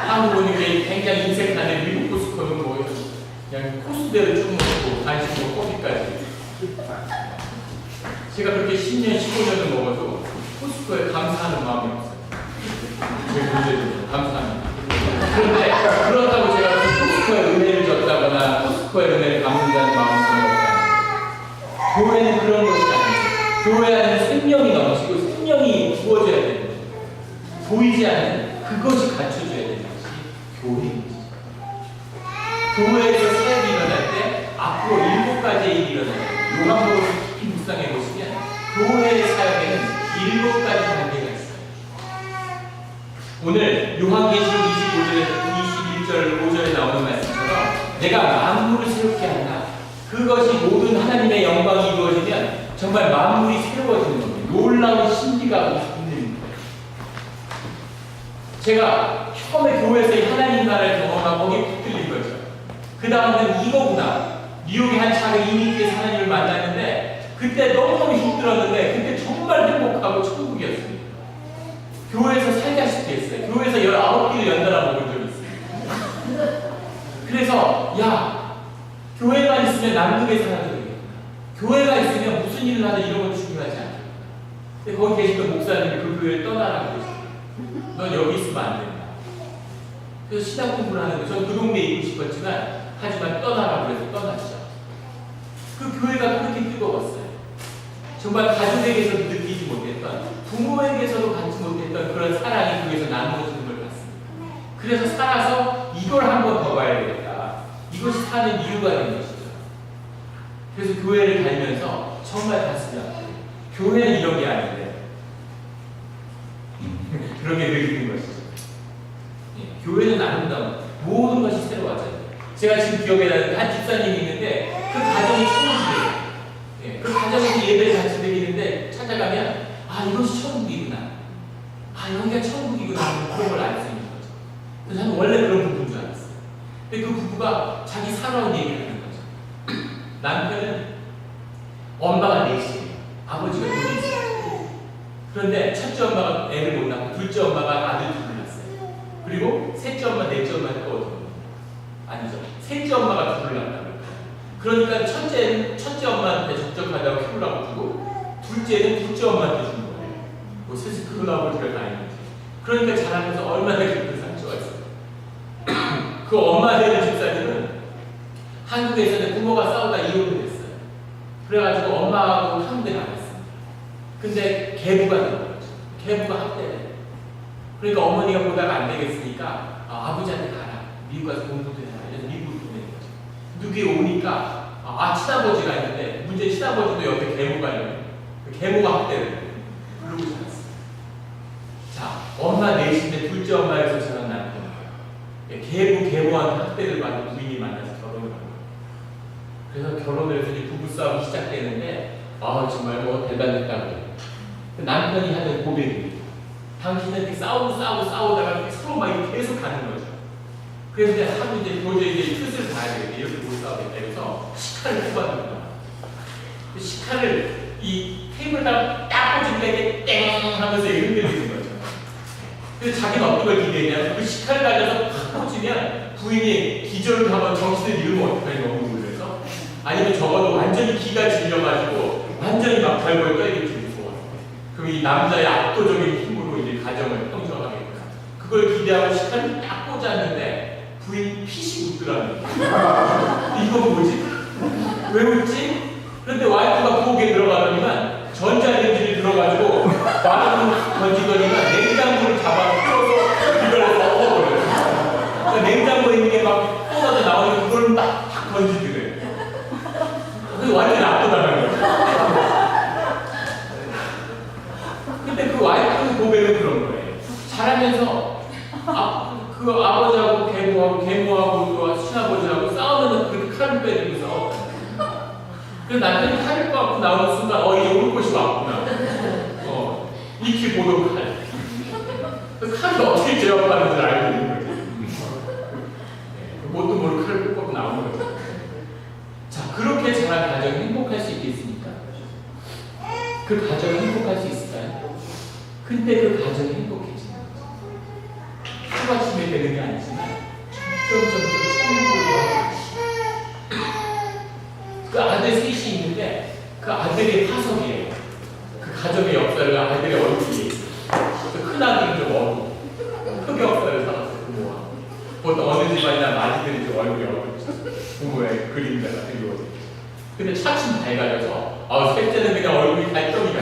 한국은 이게 굉장히 인색하는 미국 코스코는 뭐 그냥 코스대로 쭉 먹고 간식 뭐 커피까지. 제가 그렇게 10년, 15년을 먹어도 코스코에 감사하는 마음이 없어요. 제 문제도 감사합니다. 그런데 그렇다고 제가 코스코에 은혜를 줬다거나 코스코에 은혜를 갚는다는 마음은 전혀 없다. 교회는 그런 것이 아니에요. 교회 안에는 생명이 넘치고 생명이 부어져야 되는 거죠. 보이지 않는 그것이 갖춰져야 되는 것이 교회입니다. 교회에서 사역이 일어날 때 앞으로 7가지의 일이 일어나요. 요한복음 깊이 묵상해 보시면 교회의 사역에는 7가지 단계가 있어요. 오늘 요한계시록 21절 5절에 나오는 말씀처럼 내가 만물을 새롭게 한다. 그것이 모든 하나님의 영광이 이루어지면 정말 만물이 새로워지는 겁니다. 놀라운 신비가 있는 거예요. 제가 처음에 교회에서 하나님 나라를 경험하고 거기에 붙들린 거죠. 그 다음은 이거구나. 뉴욕의 한 작은 이민교에서 하나님을 만났는데 그때 너무너무 힘들었는데 그때 정말 행복하고 천국이었습니다. 교회에서 살다시피 했어요. 교회에서 19끼를 연달아 먹은 적이 있어요. 그래서 야 교회만 있으면 남극에 살아도 되겠구나. 교회가 있으면 무슨 일을 하든 이런 건 중요하지 않아요. 근데 거기 계시던 목사님이 그 교회를 떠나라고 그러셨어요. 넌 여기 있으면 안 된다. 그래서 신학 공부를 하는데 저는 그 동네에 있고 싶었지만 하지만 떠나라고 해서 떠났죠. 그 교회가 그렇게 뜨거웠어요. 정말 가족에게서도 느끼지 못했던, 부모에게서도 갖지 못했던 그런 사랑이 교회에서 나누어지는 걸 봤습니다. 그래서 살아서 이걸 한 번 더 봐야 되겠다. 이것이 사는 이유가 된 것이죠. 그래서 교회를 다니면서 정말 가슴이 아파요. 교회는 이런 게 아닌데 그런 게 느끼는 것이죠. 예, 교회는 아름다운 모든 것이 새로워져요. 제가 지금 기억에 나는 한 집사님이 있는데 그 가정이 천국이에요. 예, 그 가정에서 예배를 같이 드리는데 찾아가면 아 이것이 천국이구나. 아 여기가 천국이구나 하는 그런 걸 알 수 있는 거죠. 그래서 저는 원래 그런 부부인 줄 알았어요. 근데 그 부부가 자기 살아온 얘기를 하는 거죠. 남편은 엄마가 넷이에요. 아버지가 둘이 있어요. 그런데 첫째 엄마가 애를 못 낳고 둘째 엄마가 아들 둘을 낳았어요. 그리고 셋째 엄마, 넷째 엄마를 또 얻어먹는 거예요. 아니죠. 셋째 엄마가 둘을 낳았다고. 그러니까 첫째 엄마한테 적적하다고 키우라고 주고 둘째는 둘째 엄마한테 주는 거예요. 뭐 사실 그런 아버지가 다 있는지. 그러니까 자라면서 얼마나 깊은 상처가 있어요. 그 엄마 되는 집사님은 한국에서는 부모가 싸우다 이혼을 했어요. 그래가지고 엄마하고 한국에 나갔습니다. 근데 계부가 된 거죠. 계부가 학대를. 그러니까 어머니가 보다가 안 되겠으니까 아버지한테 가라. 미국 가서 공부도 해라. 그래서 미국으로 보내는 거죠. 누구에 오니까 친아버지가 있는데 문제 친아버지도 옆에 계모가 있는 계모가 학대를 그러고 살았어요. 자, 엄마 넷인데 둘째 엄마에서 자란 남편. 계모한테 학대를 받는 부인이 만나서 결혼을 한 거예요. 그래서 결혼을 해서 이제 부부싸움이 시작되는데 정말 뭐 대단했다고요. 남편이 하는 고백입니다. 당신은 이렇게 싸우다가 서로 막 계속 가는 거죠. 그래서 이제 하루 이제 도저히 이제 뜻을 봐야 되겠다. 이렇게 못 싸우겠다. 그래서 식칼을 뽑아준 거야. 식칼을 이 테이블에다가 딱 꽂을 때 땡 하면서 흔들리는 거죠. 그래서 자기는 어떤 걸 기대했냐면 그 식칼을 가져서 팍 꽂으면 부인이 기절을 하면 정신을 잃으면 어떡하니 너무 놀라서 아니면 적어도 완전히 기가 질려가지고 완전히 막 발벌 떨리게 무서워. 그럼 이 남자의 압도적인 힘으로 이제 가정을 형성하겠구나. 그걸 기대하고 식칼을 딱 꽂았는데 부인 핏이 웃더라는 거예요. 이거 뭐지? 왜 웃지? 그런데 와이프가 부엌에 들어가더니만 전자레인지를 들어가지고 마음을 던지더니만 냉장고를 잡아 풀어서 이걸 엎어버려요. 그러니까 냉장고에 있는 게 막 쏟아져 나오는 그걸 막 던지더래. 그래서 완전히 압도당한 거예요. 근데 그 와이프의 고백은 그런 거예요. 자라면서 그 아버지하고 계모하고 또 친아버지하고 싸우면 그렇게 칼을 빼들고 싸웠다. 그래서 남편이 칼을 꺼갖고 나오는 순간 이제 올 것이 왔구나. 익히 보던 칼. 그 칼이 어떻게 제압하는지 알고 있는 거죠. 뭣도 모르고 칼을 꽂고 나오는 거죠. 자, 그렇게 자란 가정이 행복할 수 있겠습니까? 그 가정이 행복할 수 있을까요? 근데 그 가정이 행복해지는 거죠. 하루아침에 되는 게 아니지만 점점 천국으로 그 아들 셋이 있는데 그 아들의 화석이에요. 그 가정의 역사를 아들의 얼굴이 그 큰아들은 좀 어두워 흑역사를 살았어요. 부모와 보통 어느 집안이나 마지들이 좀 얼굴이 어둡죠. 부모의 그림자가 그리워져. 근데 차츰 밝아져서 셋째는 그냥 얼굴이 달덩이가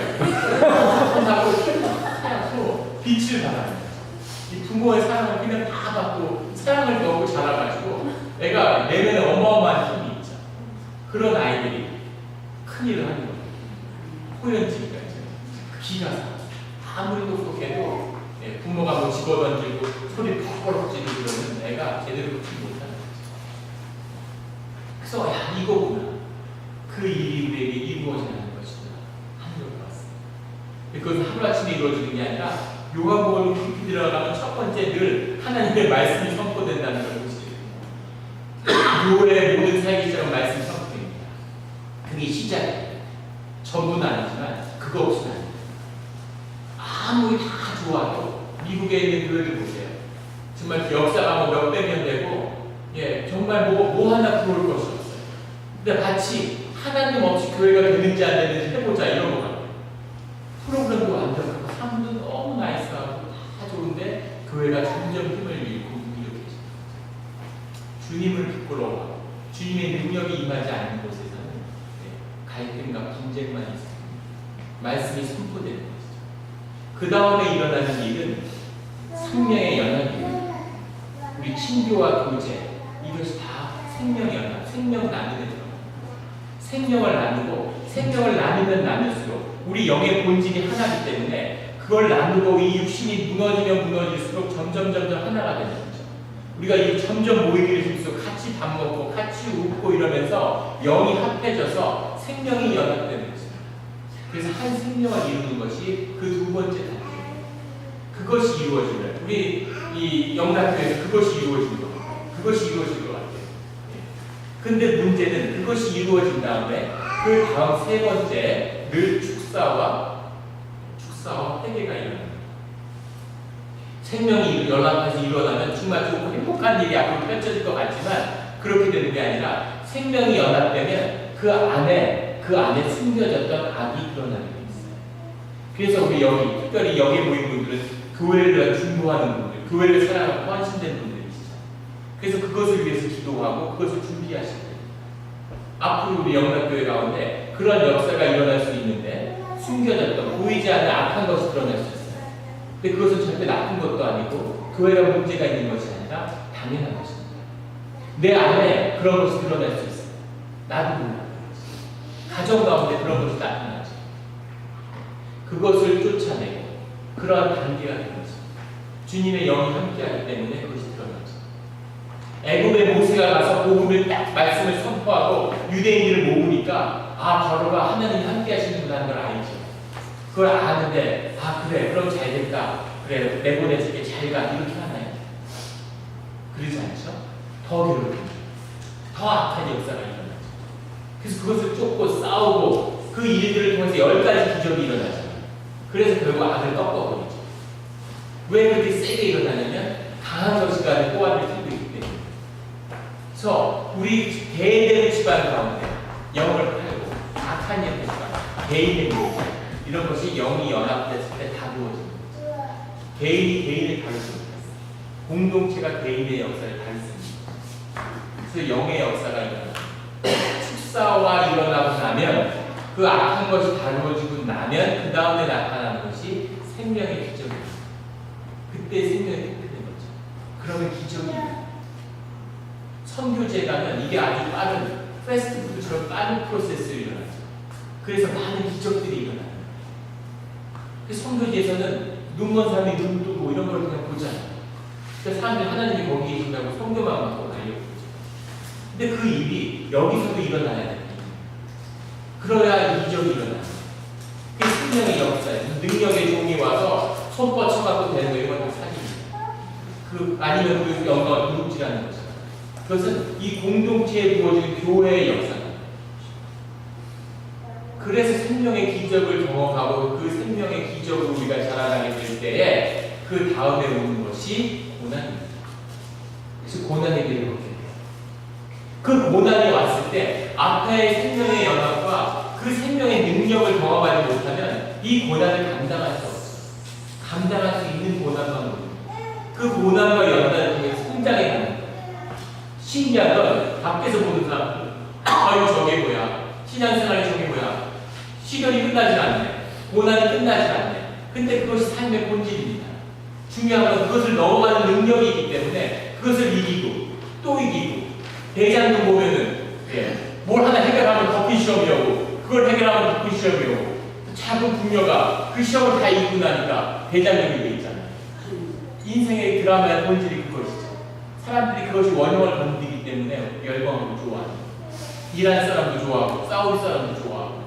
하고 하얗고 빛을 발하는 이 부모의 사랑을 그냥 다 받고 사랑을 넣고 자라가지고 애가 내면에 어마어마한 힘이 있죠. 그런 아이들이 큰일을 하는 거예요. 호연지기까지 기가 사. 아무리 똑똑해도 부모가 뭐 집어던지고 소리 퍽퍽 지르고 그러면 애가 제대로 듣지 못하는 거죠. 그래서 이거구나. 그 일이 우리에게 이루어지는 것이구나 하는 걸 봤습니다. 그것은 하루아침에 이루어지는 게 아니라 요한복음 깊이 들어가면 첫 번째 늘 하나님의 말씀이 선포된다는 걸 보시게 됩니다. 교회의 모든 사역이처럼 말씀이 선포됩니다. 그게 시작이에요. 전부는 아니지만 그거 없이는 안 돼요. 아무리 다 좋아도 미국에 있는 교회들 보세요. 정말 역사가 몇백 년 되고 정말 뭐 하나 부러울 것이 없어요. 근데 마치 하나님 없이 교회가 되는지 안 되는지 해보자 이런 거 같아요. 프로그램도 완벽하고 사람도 너무 나이스하고 다 좋은데 교회가 점점 힘을 잃고 무기력해집니다. 주님을 부끄러워하고 주님의 능력이 임하지 않는 곳에서는 갈등과 분쟁만 있습니다. 말씀이 선포되는 것이죠. 그 다음에 일어나는 일은 생명의 연합이에요. 우리 친교와 교제 이것이 다 생명의 연합, 생명 나누는 것. 생명을 나누고 생명을 나누면 나눌수록 우리 영의 본질이 하나이기 때문에 그걸 나누고 이 육신이 무너지면 무너질수록 점점 하나가 되는 거죠. 우리가 이 점점 모이기를 줄수록 같이 밥 먹고 같이 웃고 이러면서 영이 합해져서 생명이 연합되는 거죠. 그래서 한 생명을 이루는 것이 그 두 번째 단계. 그것이 이루어지면 우리 이 영락교에서 그것이 이루어진 것 같아요. 그것이 이루어질 것 같아요. 근데 문제는 그것이 이루어진 다음에 그 다음 세 번째 축사와 회개가 일어납니다. 생명이 연합해서 일어나면 정말 좋고 행복한 일이 앞으로 펼쳐질 것 같지만 그렇게 되는 게 아니라 생명이 연합되면 그 안에 숨겨졌던 악이 드러나게 돼 있어요. 그래서 우리 여기 특별히 여기 모인 분들은 교회를 중보하는 분들, 교회를 사랑하고 헌신된 분들이시죠. 그래서 그것을 위해서 기도하고 그것을 준비하실 거예요. 앞으로 우리 영락교회 가운데 그런 역사가 일어날 수 있는데 숨겨졌던 보이지 않는 악한 것이 드러날 수 있어요. 근데 그것은 절대 나쁜 것도 아니고 교회가 문제가 있는 것이 아니라 당연한 것입니다. 내 안에 그런 것이 드러날 수 있어요. 나도 몰라. 가정 가운데 그런 것이 나타나죠. 그것을 쫓아내고 그러한 단계가 되는 거죠. 주님의 영이 함께하기 때문에 그것이 드러나죠. 애굽의 모세가 가서 복음을 딱 말씀을 선포하고 유대인들을 모으니까 바로가 하나님이 함께하시는구나 하는 걸 알죠. 그걸 아는데 그래 그럼 잘 됐다. 그래 내보내줄게 잘 가. 이렇게 하나요? 그러지 않죠? 더 괴롭힙니다. 더 악한 역사가 일어나죠. 그래서 그것을 쫓고 싸우고 그 일들을 통해서 10가지 기적이 일어나죠. 그래서 결국 악을 꺾어버리죠. 왜 그렇게 세게 일어나냐면 강한 것이 가는 꼬아를 들고 있기 때문에. 그래서 우리 대대로 집안 가운데 영을 팔고 악한 역사 집안, 개인의 문제 이런 것이 영이 연합됐을 때 다 부어집니다. 개인이 개인을 다룰 수 없어요. 공동체가 개인의 역사를 다룰 수 있습니다. 그래서 영의 역사가 일어납니다. 축사와 일어나고 나면 그 악한 것이 다루어지고 나면 그 다음에 나타나는 것이 생명의 기적입니다. 그때 생명이 회복되는 거죠. 그러면 기적입니다. 선교제 가면 이게 아주 빠른 패스트푸드처럼 빠른 프로세스로 일어나죠. 그래서 많은 기적들이 일어나요. 그래서 선교지에서는 눈먼 사람이 눈 뜨고 이런 걸 그냥 보잖아요. 그러니까 사람들이 하나님이 거기 계신다고 선교만 받고 가려고 그러죠. 근데 그 일이 여기서도 일어나야 됩니다. 그래야 이적이 일어나요. 그게 생명의 역사예요. 능력의 종이 와서 손 뻗쳐갖고 되는 거 이런 건 다 사실입니다. 아니면 그 영광을 누룩질하는 것이다. 그것은 이 공동체에 부어진 교회의 역사입니다. 그래서 생명의 기적을 경험하고 그 생명의 기적으로 우리가 자라나게 될 때에 그 다음에 오는 것이 고난입니다. 그래서 고난의 길을 걷게 돼요. 그 고난이 왔을 때 앞에 생명의 연합과 그 생명의 능력을 경험하지 못하면 이 고난을 감당할 수 없어요. 감당할 수 있는 고난만 오는 그 고난과 연단을 통해서 성장해 가는 거예요. 신기한 건 밖에서 보는 사람들 아유 저게 뭐야 신앙생활이 저게 뭐야 시련이 끝나지 않네 고난이 끝나지 않네 근데 그것이 삶의 본질입니다. 중요한 건 그것을 넘어가는 능력이기 때문에 그것을 이기고 또 이기고 대장금 보면은 뭘 하나 해결하면 덮인 시험이 오고 그걸 해결하면 덮인 시험이 오고 작은 궁녀가 그 시험을 다 이기고 나니까 대장금이 돼 있잖아요. 인생의 드라마의 본질이 그것이죠. 사람들이 그것이 원형을 건드리기 때문에 열광하고 좋아하고 일하는 사람도 좋아하고 싸울 사람도 좋아하고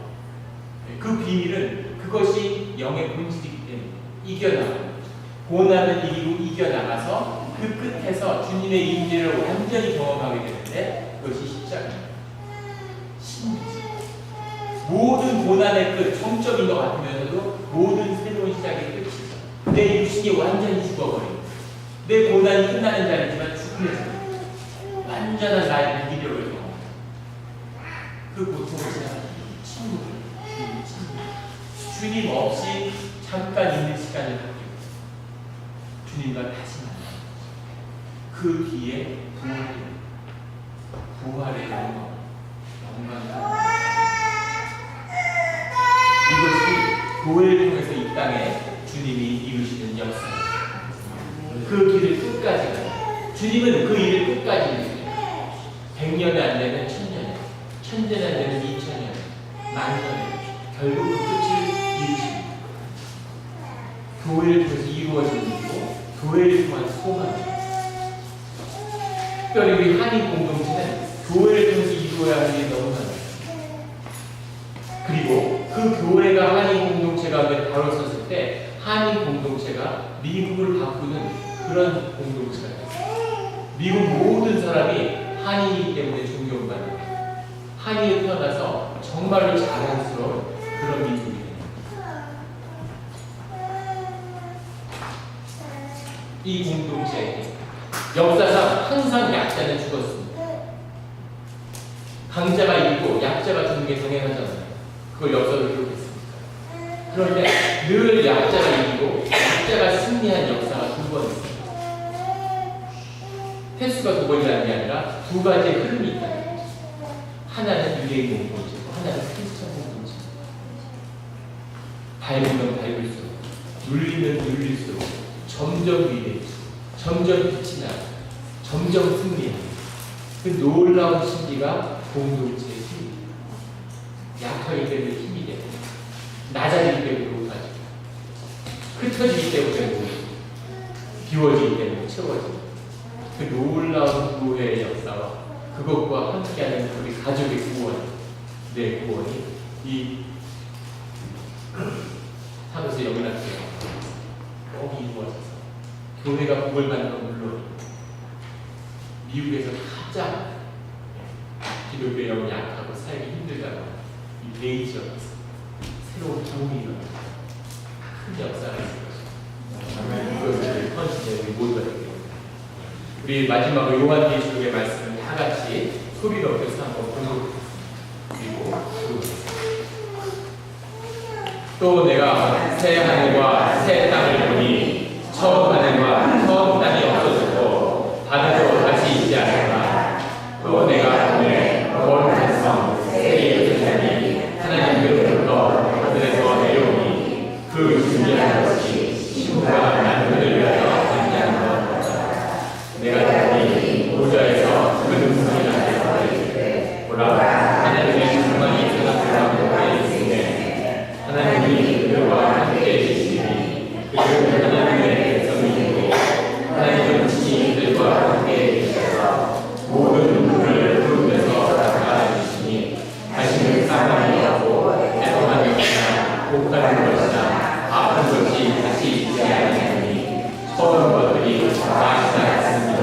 그 비밀은 그것이 영의 본질이기 때문에 이겨나가는 거죠. 고난을 이기고 이겨나가서 그 끝에서 주님의 임재를 완전히 경험하게 되는데 그것이 십자가입니다. 신이지. 모든 고난의 끝, 정적인 것 같으면서도 모든 새로운 시작의 끝이죠. 내 육신이 완전히 죽어버립니다. 내 고난이 끝나는 자리지만 죽음의 자리. 완전한 나의 무기력을 경험합니다. 그 고통을 생각하는 친구들, 주님 없이 잠깐 있는 시간을 갖고 주님과 다시 만나요. 그 뒤에 부활의 영광. 이것이 교회를 통해서 이 땅에 주님이 이루시는 역사입니다. 그 길을 끝까지 가요. 주님은 그 일을 끝까지 이루세요. 100년이 안 되면 1000년, 1000년이 안 되면 2000년, 10,000년, 결국 그 끝을 이루십니다. 교회를 통해서 이루어진 일이고 교회를 통한 소망입니다. 특별히 우리 한인 공동체는 교회를 통해서 이루어야 할 일이 너무 많아요. 그리고 그 교회가 한인 공동체 가운데 바로 섰을 때 한인 공동체가 미국을 바꾸는 그런 공동체가 됐어요. 미국 모든 사람이 한인이기 때문에 존경받는 한인에 태어나서 정말로 자랑스러운 그런 민족이 됩니다. 이 공동체에 역사상 항상 약자는 죽었습니다. 강자가 이기고 약자가 죽는 게 당연하잖아요. 그걸 역사로 기록했습니다. 그런데 늘 약자가 이기고 약자가 승리한 역사가 2번 있습니다. 횟수가 2번이라는 게 아니라 2가지의 흐름이 있다. 하나는 유대인 공동체고 하나는 크리스천 공동체입니다. 밟으면 밟을수록 눌리면 눌릴수록 점점 위대해지고 점점 빛이 나고 점점 승리하고 그 놀라운 신기가 공동체의 힘입니다. 약하기 때문에 힘이 되고 낮아지기 때문에 높아지고 흩어지기 때문에 모이고 비워지기 때문에 채워지고 그 놀라운 교회의 역사와 그것과 함께하는 우리 가족의 구원, 내 구원이 이 하면서 영락교회가 꼭 이루어져서 교회가 복을 받는 건 물론 미국에서 가장 기독교의 영이 약하고 살기 힘들다고 이 베이 지역에서 새로운 도움이 일어나는 큰 역사가 있을 것입니다. 그것을 헌신해 우리 모두가 되게 됩니다. 우리 마지막으로 요한계시록의 말씀을 다 같이 소리 높여서 한번 보도록 그리고 또 내가 새 하늘과 새 땅을 보니 처음 하늘과 처음 땅이 없어졌고 바다도 다시 있지 않았다. 또 내가 보내 거룩한 성 새 예루살렘이 하나님께로부터 하늘에서 내려오니 그 준비한 것이 신부가 남편을 위하여 준비한 것 같다. 내가 보니 보좌에서 큰 음성이 나서 이르되 보라 하나님의 충만이 저녁과 있으되 하나님이 그들과 함께 계시니 그들은 하나님의 백성이고 하나님은 친히 그들과 함께 계셔서 모든 눈물을 뚫으면서 닦아주시니 다시는 사망이 없고 애통하는 것이나 곡하는 것이나 아픈 것이 다시 있지 아니하니 처음 것들이 다 지나갔습니다.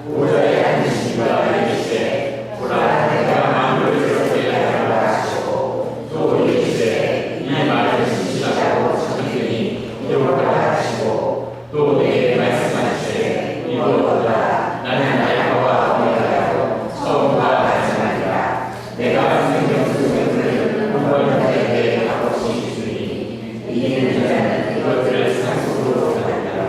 보좌에 앉으신 이가 이르시되 보라 내가 만물을 새롭게 하리라 하시고 또 이르시되 이 말을 신실하고 지켰으니 기록하라 하시고 또 내게 말씀하시되 이것보다 나는 알파와 오메가요 처음과 마지막이라 내가 생명수명을 공부하는데 값없이 주니 이기는 자는 이것들을 상속으로 받는다.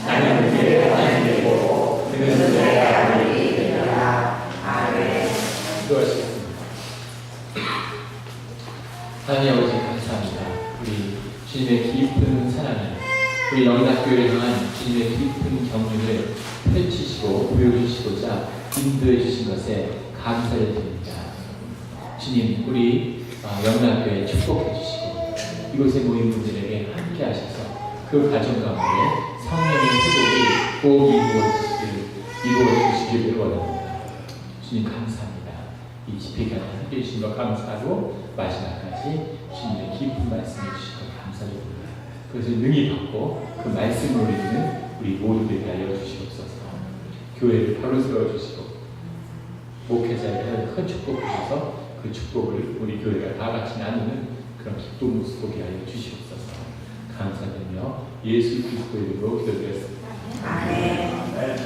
나는 그의 하나님이고 그는 내 아들이 되리라. 아멘. 기도하시겠습니다. 하나님 아버지 감사합니다. 우리 주님의 깊은 사랑을 우리 영락교회를 향한 주님의 깊은 경륜을 펼치시고 보여주시고자 인도해 주신 것에 감사를 드립니다. 주님 우리 영락교회 축복해 주시고 이곳에 모인 분들에게 함께 하셔서 그 가정 가운데 성령의 회복이 꼭 이루어 주시기를 원합니다. 주님 감사합니다. 이 집회가 함께 해주신 것 감사하고 마지막까지 주님의 깊은 말씀을 주시고 감사드립니다. 그것을 능히 받고 그 말씀을 누리는 우리 모두에게 알려주시옵소서. 교회를 바로 세워주시고 목회자에게 큰 축복 주셔서 그 축복을 우리 교회가 다 같이 나누는 그런 기쁜 모습 보게 하여 주시옵소서. 감사드리며 예수 그리스도의 이름으로 기도드렸습니다. 아멘.